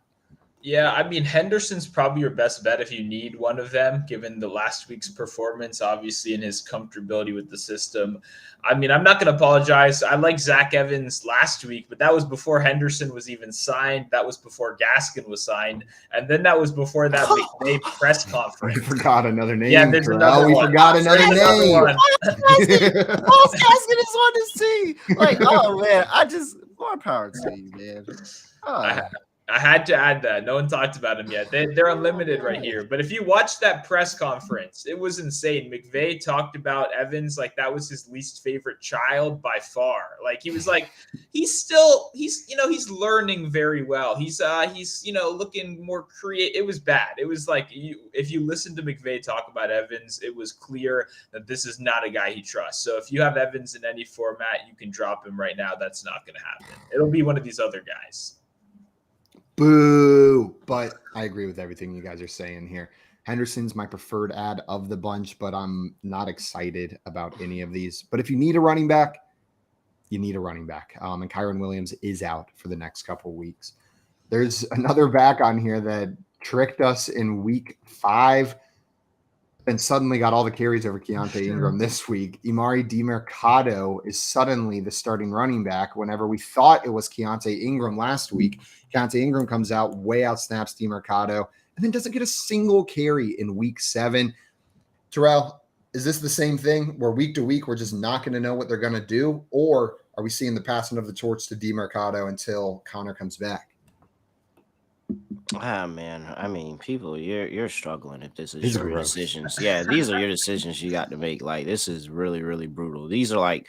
Yeah, I mean, Henderson's probably your best bet if you need one of them, given the last week's performance, obviously, and his comfortability with the system. I mean, I'm not going to apologize. I like Zach Evans last week, but that was before Henderson was even signed. That was before Gaskin was signed. And then that was before that McVay press
We
conference.
forgot another name.
Yeah, there's
Terrell.
another
We
one.
forgot another
There's another
name.
one.
Miles Gaskin is on this team. Like, oh man, more power to you, man.
I had to add that. No one talked about him yet. They're unlimited right here. But if you watch that press conference, it was insane. McVay talked about Evans like that was his least favorite child by far. Like he was like, he's learning very well. He's looking more creative. It was bad. It was like if you listen to McVay talk about Evans, it was clear that this is not a guy he trusts. So if you have Evans in any format, you can drop him right now. That's not going to happen. It'll be one of these other guys.
Boo. But I agree with everything you guys are saying here. Henderson's my preferred ad of the bunch, but I'm not excited about any of these. But if you need a running back, you need a running back. And Kyron Williams is out for the next couple of weeks. There's another back on here that tricked us in week 5 and suddenly got all the carries over Keontae Ingram this week. Emari Demarcado is suddenly the starting running back whenever we thought it was Keontae Ingram last week. Keontae Ingram comes out, way out snaps Demarcado, and then doesn't get a single carry in week 7. Terrell, is this the same thing where week to week we're just not going to know what they're going to do? Or are we seeing the passing of the torch to Demarcado until Connor comes back?
Ah man, I mean, people, you're struggling if this is your decisions. Yeah, these are your decisions you got to make. Like, this is really, really brutal. These are like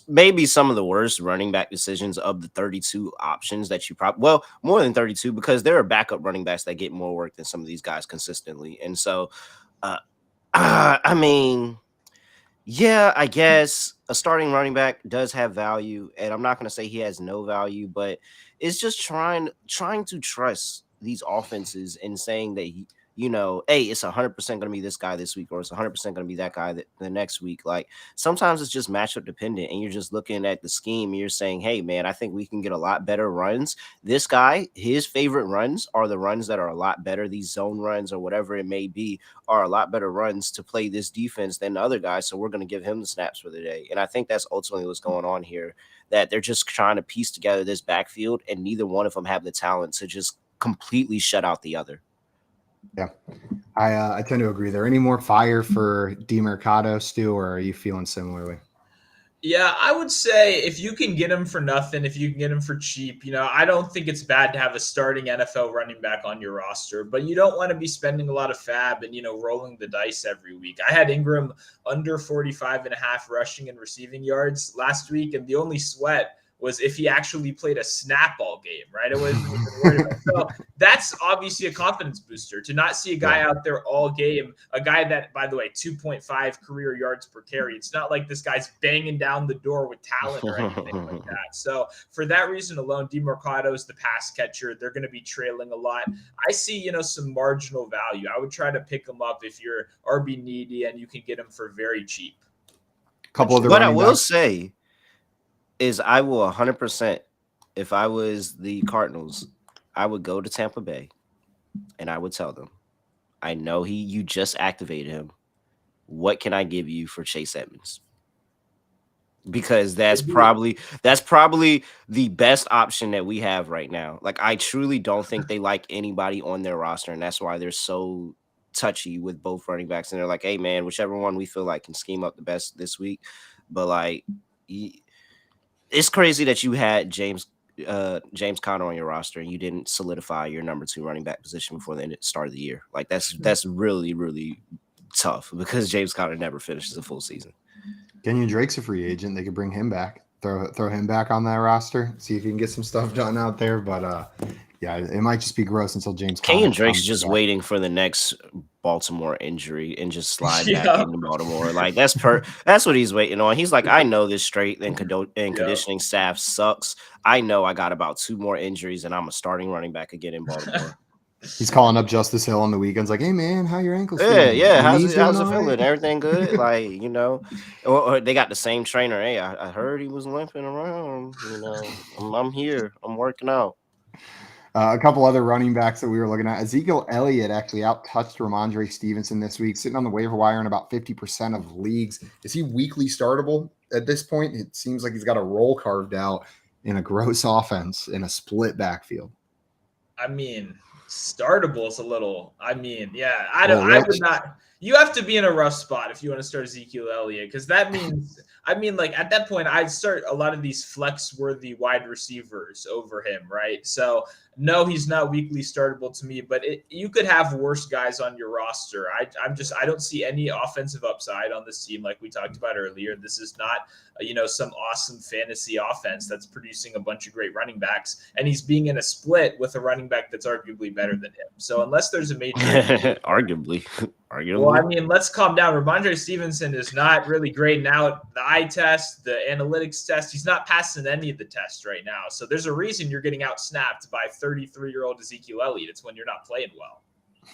maybe some of the worst running back decisions of the 32 options that you probably more than 32 because there are backup running backs that get more work than some of these guys consistently. And so, I mean, yeah, I guess a starting running back does have value, and I'm not going to say he has no value, but it's just trying to trust these offenses and saying that hey, it's 100% going to be this guy this week, or it's 100% going to be that guy the next week. Like sometimes it's just matchup dependent, and you're just looking at the scheme. And you're saying, hey, man, I think we can get a lot better runs. This guy, his favorite runs are the runs that are a lot better. These zone runs or whatever it may be are a lot better runs to play this defense than the other guys. So we're going to give him the snaps for the day. And I think that's ultimately what's going on here, that they're just trying to piece together this backfield, and neither one of them have the talent to just completely shut out the other.
Yeah, I tend to agree. There any more fire for Demarcado, Stu, or are you feeling similarly?
Yeah, I would say if you can get him for nothing, if you can get him for cheap, I don't think it's bad to have a starting NFL running back on your roster, but you don't want to be spending a lot of fab and, rolling the dice every week. I had Ingram under 45.5 rushing and receiving yards last week, and the only sweat was if he actually played a snap all game, right? I wasn't even worried about it. So that's obviously a confidence booster to not see a guy out there all game, a guy that, by the way, 2.5 career yards per carry. It's not like this guy's banging down the door with talent or anything like that. So for that reason alone, Demarcado is the pass catcher. They're going to be trailing a lot. I see, some marginal value. I would try to pick him up if you're RB needy and you can get him for very cheap.
What I will say is I will 100%, if I was the Cardinals, I would go to Tampa Bay and I would tell them, I know you just activated him. What can I give you for Chase Edmonds? Because that's probably the best option that we have right now. Like, I truly don't think they like anybody on their roster, and that's why they're so touchy with both running backs. And they're like, hey, man, whichever one we feel like can scheme up the best this week. But, like, it's crazy that you had James Conner on your roster and you didn't solidify your number 2 running back position before the start of the year. Like that's really, really tough because James Conner never finishes a full season.
Kenyon Drake's a free agent. They could bring him back, throw him back on that roster, see if you can get some stuff done out there. But yeah, it might just be gross until James Conner.
Kenyon Drake's just waiting for the next Baltimore injury and just slide back into Baltimore. Like that's what he's waiting on. He's like, I know this strength and conditioning staff sucks. I know I got about 2 more injuries and I'm a starting running back again in Baltimore.
He's calling up Justice Hill on the weekends, like, hey man, how your ankles?
Yeah. How's it feeling? Everything good? Like, or they got the same trainer. Hey, I heard he was limping around. I'm here. I'm working out.
A couple other running backs that we were looking at. Ezekiel Elliott actually out-touched Ramondre Stevenson this week, sitting on the waiver wire in about 50% of leagues. Is he weekly startable at this point? It seems like he's got a role carved out in a gross offense in a split backfield.
I mean, startable is a little. I mean, yeah, I would not. You have to be in a rough spot if you want to start Ezekiel Elliott, because that means, I mean, like at that point, I'd start a lot of these flex-worthy wide receivers over him, right? So, no, he's not weekly startable to me, but you could have worse guys on your roster. I don't see any offensive upside on this team, like we talked about earlier. This is not, some awesome fantasy offense that's producing a bunch of great running backs, and he's being in a split with a running back that's arguably better than him. So, unless there's a major
arguably.
Well, I mean, let's calm down. Ramondre Stevenson is not really grading out the eye test, the analytics test. He's not passing any of the tests right now. So there's a reason you're getting out-snapped by 33-year-old Ezekiel Elliott. It's when you're not playing well.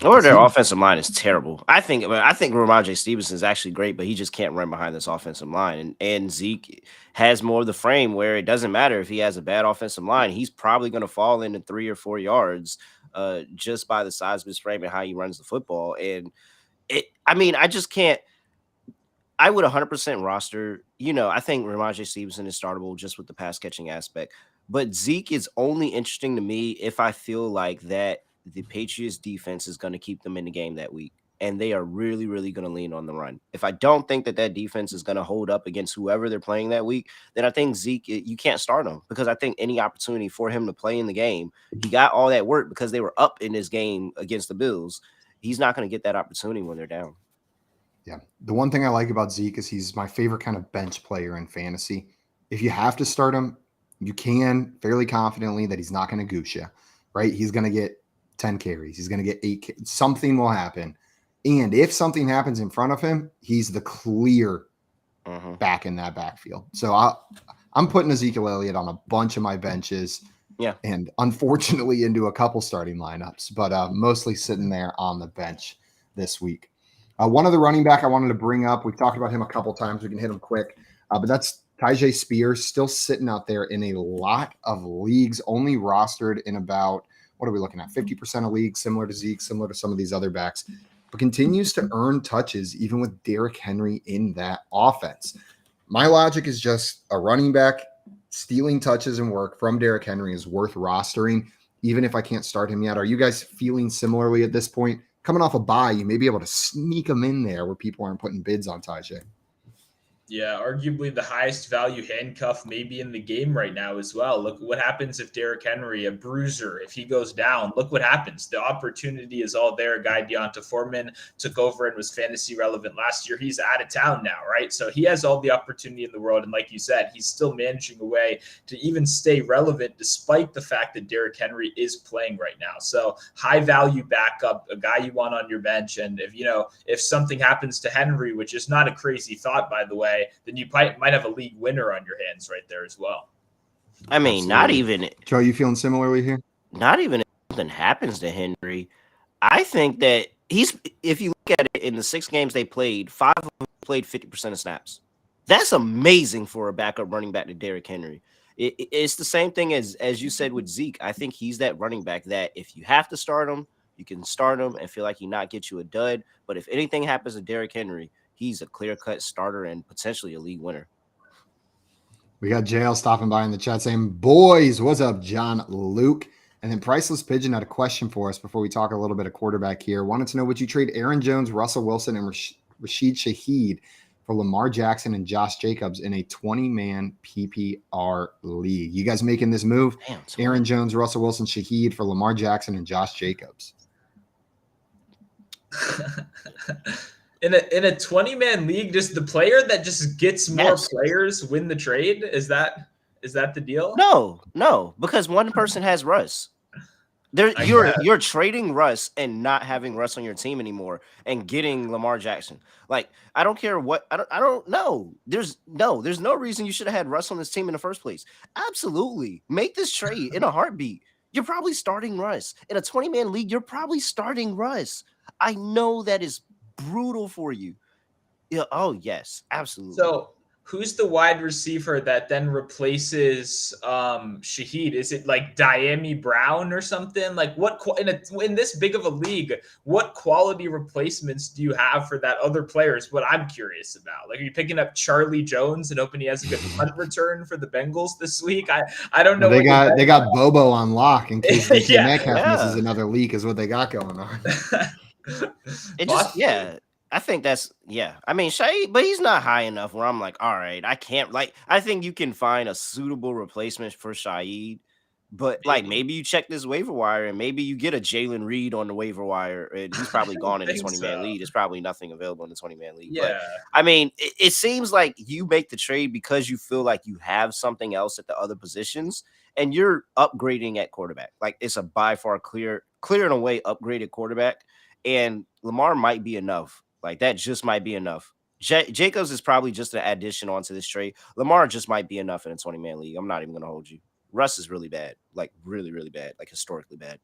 Or their offensive line is terrible. I think Ramondre Stevenson is actually great, but he just can't run behind this offensive line. And Zeke has more of the frame where it doesn't matter if he has a bad offensive line. He's probably going to fall into 3 or 4 yards just by the size of his frame and how he runs the football. And I just can't. I would 100% roster. I think Ramondre Stevenson is startable just with the pass catching aspect. But Zeke is only interesting to me if I feel like that the Patriots defense is going to keep them in the game that week, and they are really, really going to lean on the run. If I don't think that defense is going to hold up against whoever they're playing that week, then I think Zeke, you can't start him, because I think any opportunity for him to play in the game, he got all that work because they were up in this game against the Bills. He's not going to get that opportunity when they're down.
Yeah. The one thing I like about Zeke is he's my favorite kind of bench player in fantasy. If you have to start him, you can fairly confidently that he's not going to goose you, right? He's going to get 10 carries. He's going to get 8. Something will happen. And if something happens in front of him, he's the clear back in that backfield. So I'm putting Ezekiel Elliott on a bunch of my benches.
Yeah.
And unfortunately into a couple starting lineups, but mostly sitting there on the bench this week. One other running back I wanted to bring up, we've talked about him a couple times. We can hit him quick, but that's Tajae Spears, still sitting out there in a lot of leagues, only rostered in about, what are we looking at? 50% of leagues, similar to Zeke, similar to some of these other backs, but continues to earn touches even with Derrick Henry in that offense. My logic is just a running back stealing touches and work from Derrick Henry is worth rostering, even if I can't start him yet. Are you guys feeling similarly at this point? Coming off a bye, you may be able to sneak him in there where people aren't putting bids on Tajae.
Yeah, arguably the highest value handcuff maybe in the game right now as well. Look what happens if Derrick Henry, a bruiser, if he goes down. Look what happens. The opportunity is all there. Guy Deonta Foreman took over and was fantasy relevant last year. He's out of town now, right? So he has all the opportunity in the world. And like you said, he's still managing a way to even stay relevant despite the fact that Derrick Henry is playing right now. So high value backup, a guy you want on your bench. And if something happens to Henry, which is not a crazy thought, by the way, then you might have a league winner on your hands right there as well.
I mean, not even.
Joe, you feeling similarly here?
Not even if something happens to Henry. I think that if you look at it in the 6 games they played, 5 of them played 50% of snaps. That's amazing for a backup running back to Derrick Henry. It's the same thing as you said with Zeke. I think he's that running back that if you have to start him, you can start him and feel like he not get you a dud. But if anything happens to Derrick Henry, he's a clear-cut starter and potentially a league winner.
We got JL stopping by in the chat saying, boys, what's up, John Luke? And then Priceless Pigeon had a question for us before we talk a little bit of quarterback here. Wanted to know, would you trade Aaron Jones, Russell Wilson, and Rashid Shaheed for Lamar Jackson and Josh Jacobs in a 20-man PPR league? You guys making this move?
Damn,
Aaron Jones, Russell Wilson, Shaheed for Lamar Jackson and Josh Jacobs.
In a 20-man league, just the player that just gets more players win the trade? Is that the deal?
No, because one person has Russ. You're trading Russ and not having Russ on your team anymore and getting Lamar Jackson. Like, I don't care what I don't know. There's no reason you should have had Russ on this team in the first place. Absolutely. Make this trade in a heartbeat. You're probably starting Russ. In a 20-man league, you're probably starting Russ. I know that is brutal for you. Yeah. Oh, yes, absolutely.
So Who's the wide receiver that then replaces Shaheed? Is it like Diami Brown or something? Like what in this big of a league, what quality replacements do you have for that other player is what I'm curious about. Like, are you picking up Charlie Jones and hoping he has a good punt return for the Bengals this week? I don't know.
Well, they got Bobo on lock in case DK
Yeah.
Metcalf misses another leak is what they got going on.
It just, yeah. I think that's, yeah. I mean, Shaheed, but he's not high enough where I'm like, all right, I can't, like, I think you can find a suitable replacement for Shaheed, but like maybe you check this waiver wire and maybe you get a Jalin Reed on the waiver wire and he's probably gone in the 20-man league. There's probably nothing available in the 20-man league.
Yeah.
But I mean, it seems like you make the trade because you feel like you have something else at the other positions and you're upgrading at quarterback. Like it's a by far clear and away upgraded quarterback. And Lamar might be enough. Like that just might be enough. Jacobs is probably just an addition onto this trade. Lamar just might be enough in a 20-man league. I'm not even going to hold you. Russ is really bad, like really, really bad, like historically bad.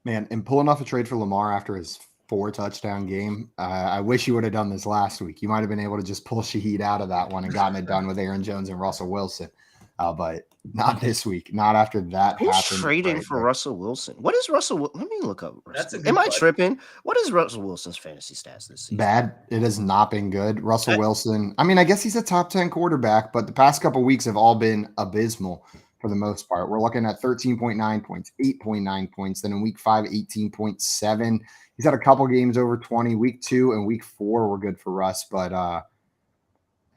Man, and pulling off a trade for Lamar after his 4-touchdown game, I wish you would have done this last week. You might have been able to just pull Shaheed out of that one and gotten it done with Aaron Jones and Russell Wilson. But not this week. Not after that
Who's
happened.
trading for Russell Wilson? What is Russell? Let me look up.
Am
I tripping? What is Russell Wilson's fantasy stats this season?
Bad. It has not been good. Russell Wilson. I mean, I guess he's a top 10 quarterback, but the past couple of weeks have all been abysmal for the most part. We're looking at 13.9 points, 8.9 points. Then in week 5, 18.7. He's had a couple games over 20. Week 2 and week 4 were good for Russ, but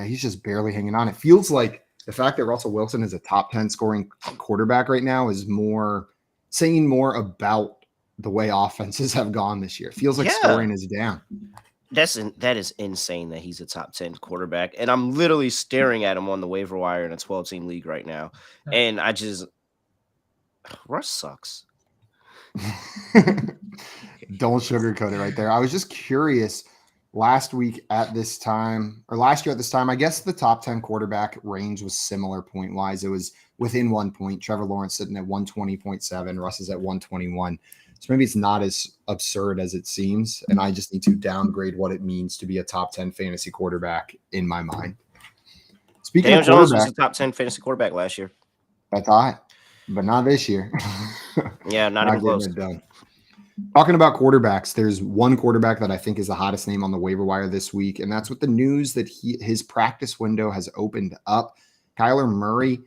he's just barely hanging on. It feels like the fact that Russell Wilson is a top 10 scoring quarterback right now is saying more about the way offenses have gone this year. It feels like scoring is down.
That is insane that he's a top 10 quarterback. And I'm literally staring at him on the waiver wire in a 12-team league right now. And Russ sucks.
Don't sugarcoat it right there. I was just curious. Last year at this time, I guess the top 10 quarterback range was similar point wise. It was within 1 point. Trevor Lawrence sitting at 120.7. Russ is at 121. So maybe it's not as absurd as it seems. And I just need to downgrade what it means to be a top 10 fantasy quarterback in my mind. Speaking of
Jones was a top 10 fantasy quarterback last year.
That's high, but not this year.
Yeah, not even close.
Talking about quarterbacks, there's one quarterback that I think is the hottest name on the waiver wire this week, and that's with the news that his practice window has opened up. Kyler Murray,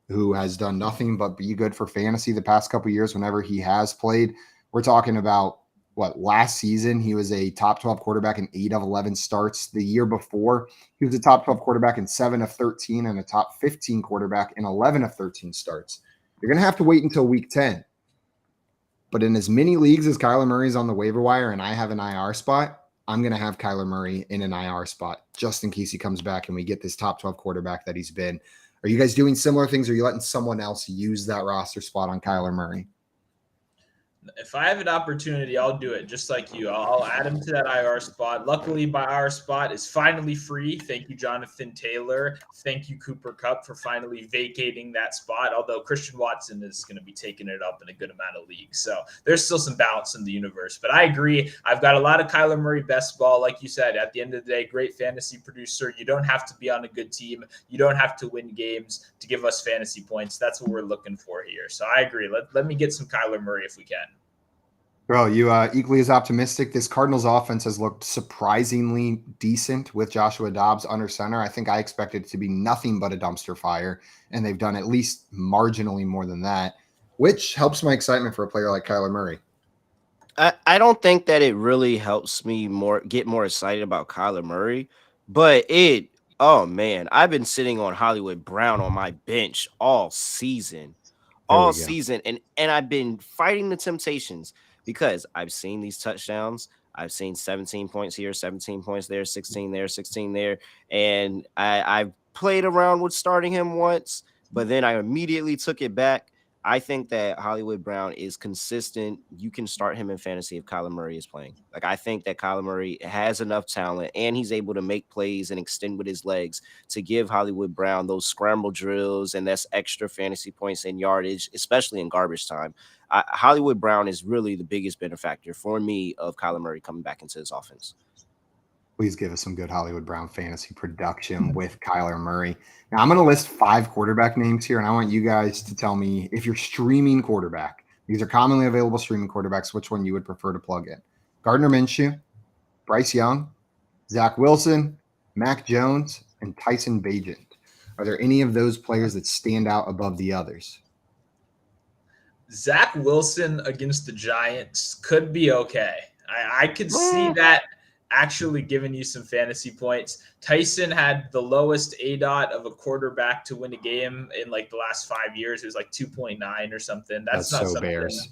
who has done nothing but be good for fantasy the past couple of years whenever he has played. We're talking about, last season he was a top 12 quarterback in 8 of 11 starts. The year before, he was a top 12 quarterback in 7 of 13 and a top 15 quarterback in 11 of 13 starts. You're going to have to wait until week 10. But in as many leagues as Kyler Murray's on the waiver wire and I have an IR spot, I'm going to have Kyler Murray in an IR spot just in case he comes back and we get this top 12 quarterback that he's been. Are you guys doing similar things? Or are you letting someone else use that roster spot on Kyler Murray?
If I have an opportunity, I'll do it just like you. I'll add him to that IR spot. Luckily, my IR spot is finally free. Thank you, Jonathan Taylor. Thank you, Cooper Kupp, for finally vacating that spot, although Christian Watson is going to be taking it up in a good amount of leagues. So there's still some balance in the universe. But I agree. I've got a lot of Kyler Murray best ball. Like you said, at the end of the day, great fantasy producer. You don't have to be on a good team. You don't have to win games to give us fantasy points. That's what we're looking for here. So I agree. Let me get some Kyler Murray if we can.
Bro, you equally as optimistic. This Cardinals offense has looked surprisingly decent with Joshua Dobbs under center. I think I expected it to be nothing but a dumpster fire, and they've done at least marginally more than that, which helps my excitement for a player like Kyler Murray.
I don't think that it really helps me get more excited about Kyler Murray, but oh man, I've been sitting on Hollywood Brown on my bench all season, and I've been fighting the temptations. Because I've seen these touchdowns. I've seen 17 points here, 17 points there, 16 there, 16 there. And I've played around with starting him once, but then I immediately took it back. I think that Hollywood Brown is consistent. You can start him in fantasy if Kyler Murray is playing. Like, I think that Kyler Murray has enough talent and he's able to make plays and extend with his legs to give Hollywood Brown those scramble drills and that's extra fantasy points and yardage, especially in garbage time. Hollywood Brown is really the biggest benefactor for me of Kyler Murray coming back into his offense.
Please give us some good Hollywood Brown fantasy production with Kyler Murray. Now, I'm going to list 5 quarterback names here, and I want you guys to tell me if you're streaming quarterback. These are commonly available streaming quarterbacks, which one you would prefer to plug in. Gardner Minshew, Bryce Young, Zach Wilson, Mac Jones, and Tyson Bagent. Are there any of those players that stand out above the others?
Zach Wilson against the Giants could be okay. I could see that actually giving you some fantasy points. Tyson had the lowest ADOT of a quarterback to win a game in like the last 5 years. It was like 2.9 or something. That's not
so
something.
Bears.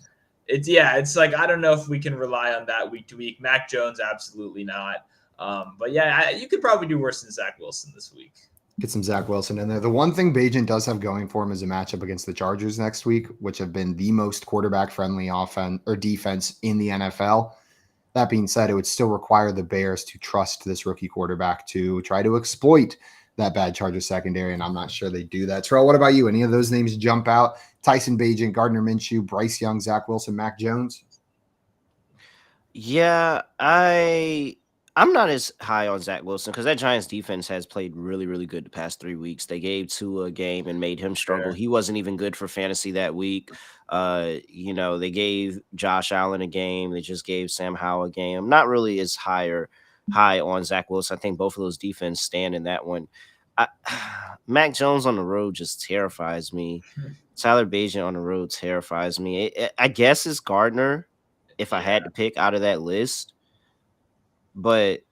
It's like, I don't know if we can rely on that week to week. Mac Jones, absolutely not. But yeah, you could probably do worse than Zach Wilson this week.
Get some Zach Wilson in there. The one thing Bagent does have going for him is a matchup against the Chargers next week, which have been the most quarterback-friendly offense or defense in the NFL. That being said, it would still require the Bears to trust this rookie quarterback to try to exploit that bad Chargers secondary, and I'm not sure they do that. Terrell, what about you? Any of those names jump out? Tyson Bagent, Gardner Minshew, Bryce Young, Zach Wilson, Mac Jones?
Yeah, I'm not as high on Zach Wilson because that Giants defense has played really, really good the past 3 weeks. They gave Tua a game and made him struggle.
Sure.
He wasn't even good for fantasy that week. They gave Josh Allen a game. They just gave Sam Howell a game. I'm not really as high on Zach Wilson. I think both of those defense stand in that one. Mac Jones on the road just terrifies me. Tyler Bagent on the road terrifies me. I guess it's Gardner if I had to pick out of that list. But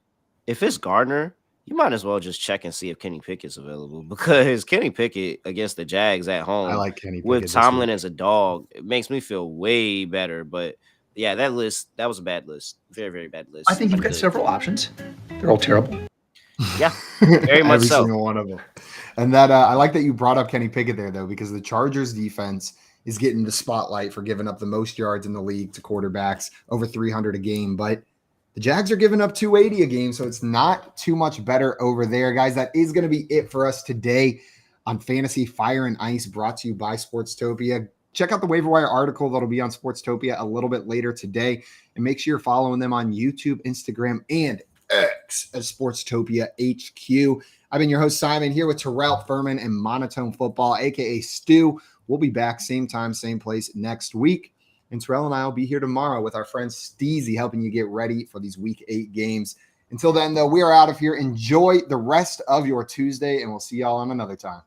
if it's Gardner, you might as well just check and see if Kenny Pickett's available because Kenny Pickett against the Jags at home
I like Kenny Pickett
with Tomlin as a dog, it makes me feel way better. But yeah, that was a bad list. Very, very bad list.
I think you've got several options. They're all terrible.
Yeah, very much
Every
so.
single one of them. And that I like that you brought up Kenny Pickett there, though, because the Chargers defense is getting the spotlight for giving up the most yards in the league to quarterbacks, over 300 a game. But the Jags are giving up 280 a game, so it's not too much better over there. Guys, that is going to be it for us today on Fantasy Fire and Ice, brought to you by Sportstopia. Check out the Waiver Wire article that'll be on Sportstopia a little bit later today. And make sure you're following them on YouTube, Instagram, and X as Sportstopia HQ. I've been your host, Simon, here with Terrell Furman and Montone Football, a.k.a. Stu. We'll be back same time, same place next week. And Terrell and I will be here tomorrow with our friend Steezy helping you get ready for these Week 8 games. Until then, though, we are out of here. Enjoy the rest of your Tuesday, and we'll see y'all on another time.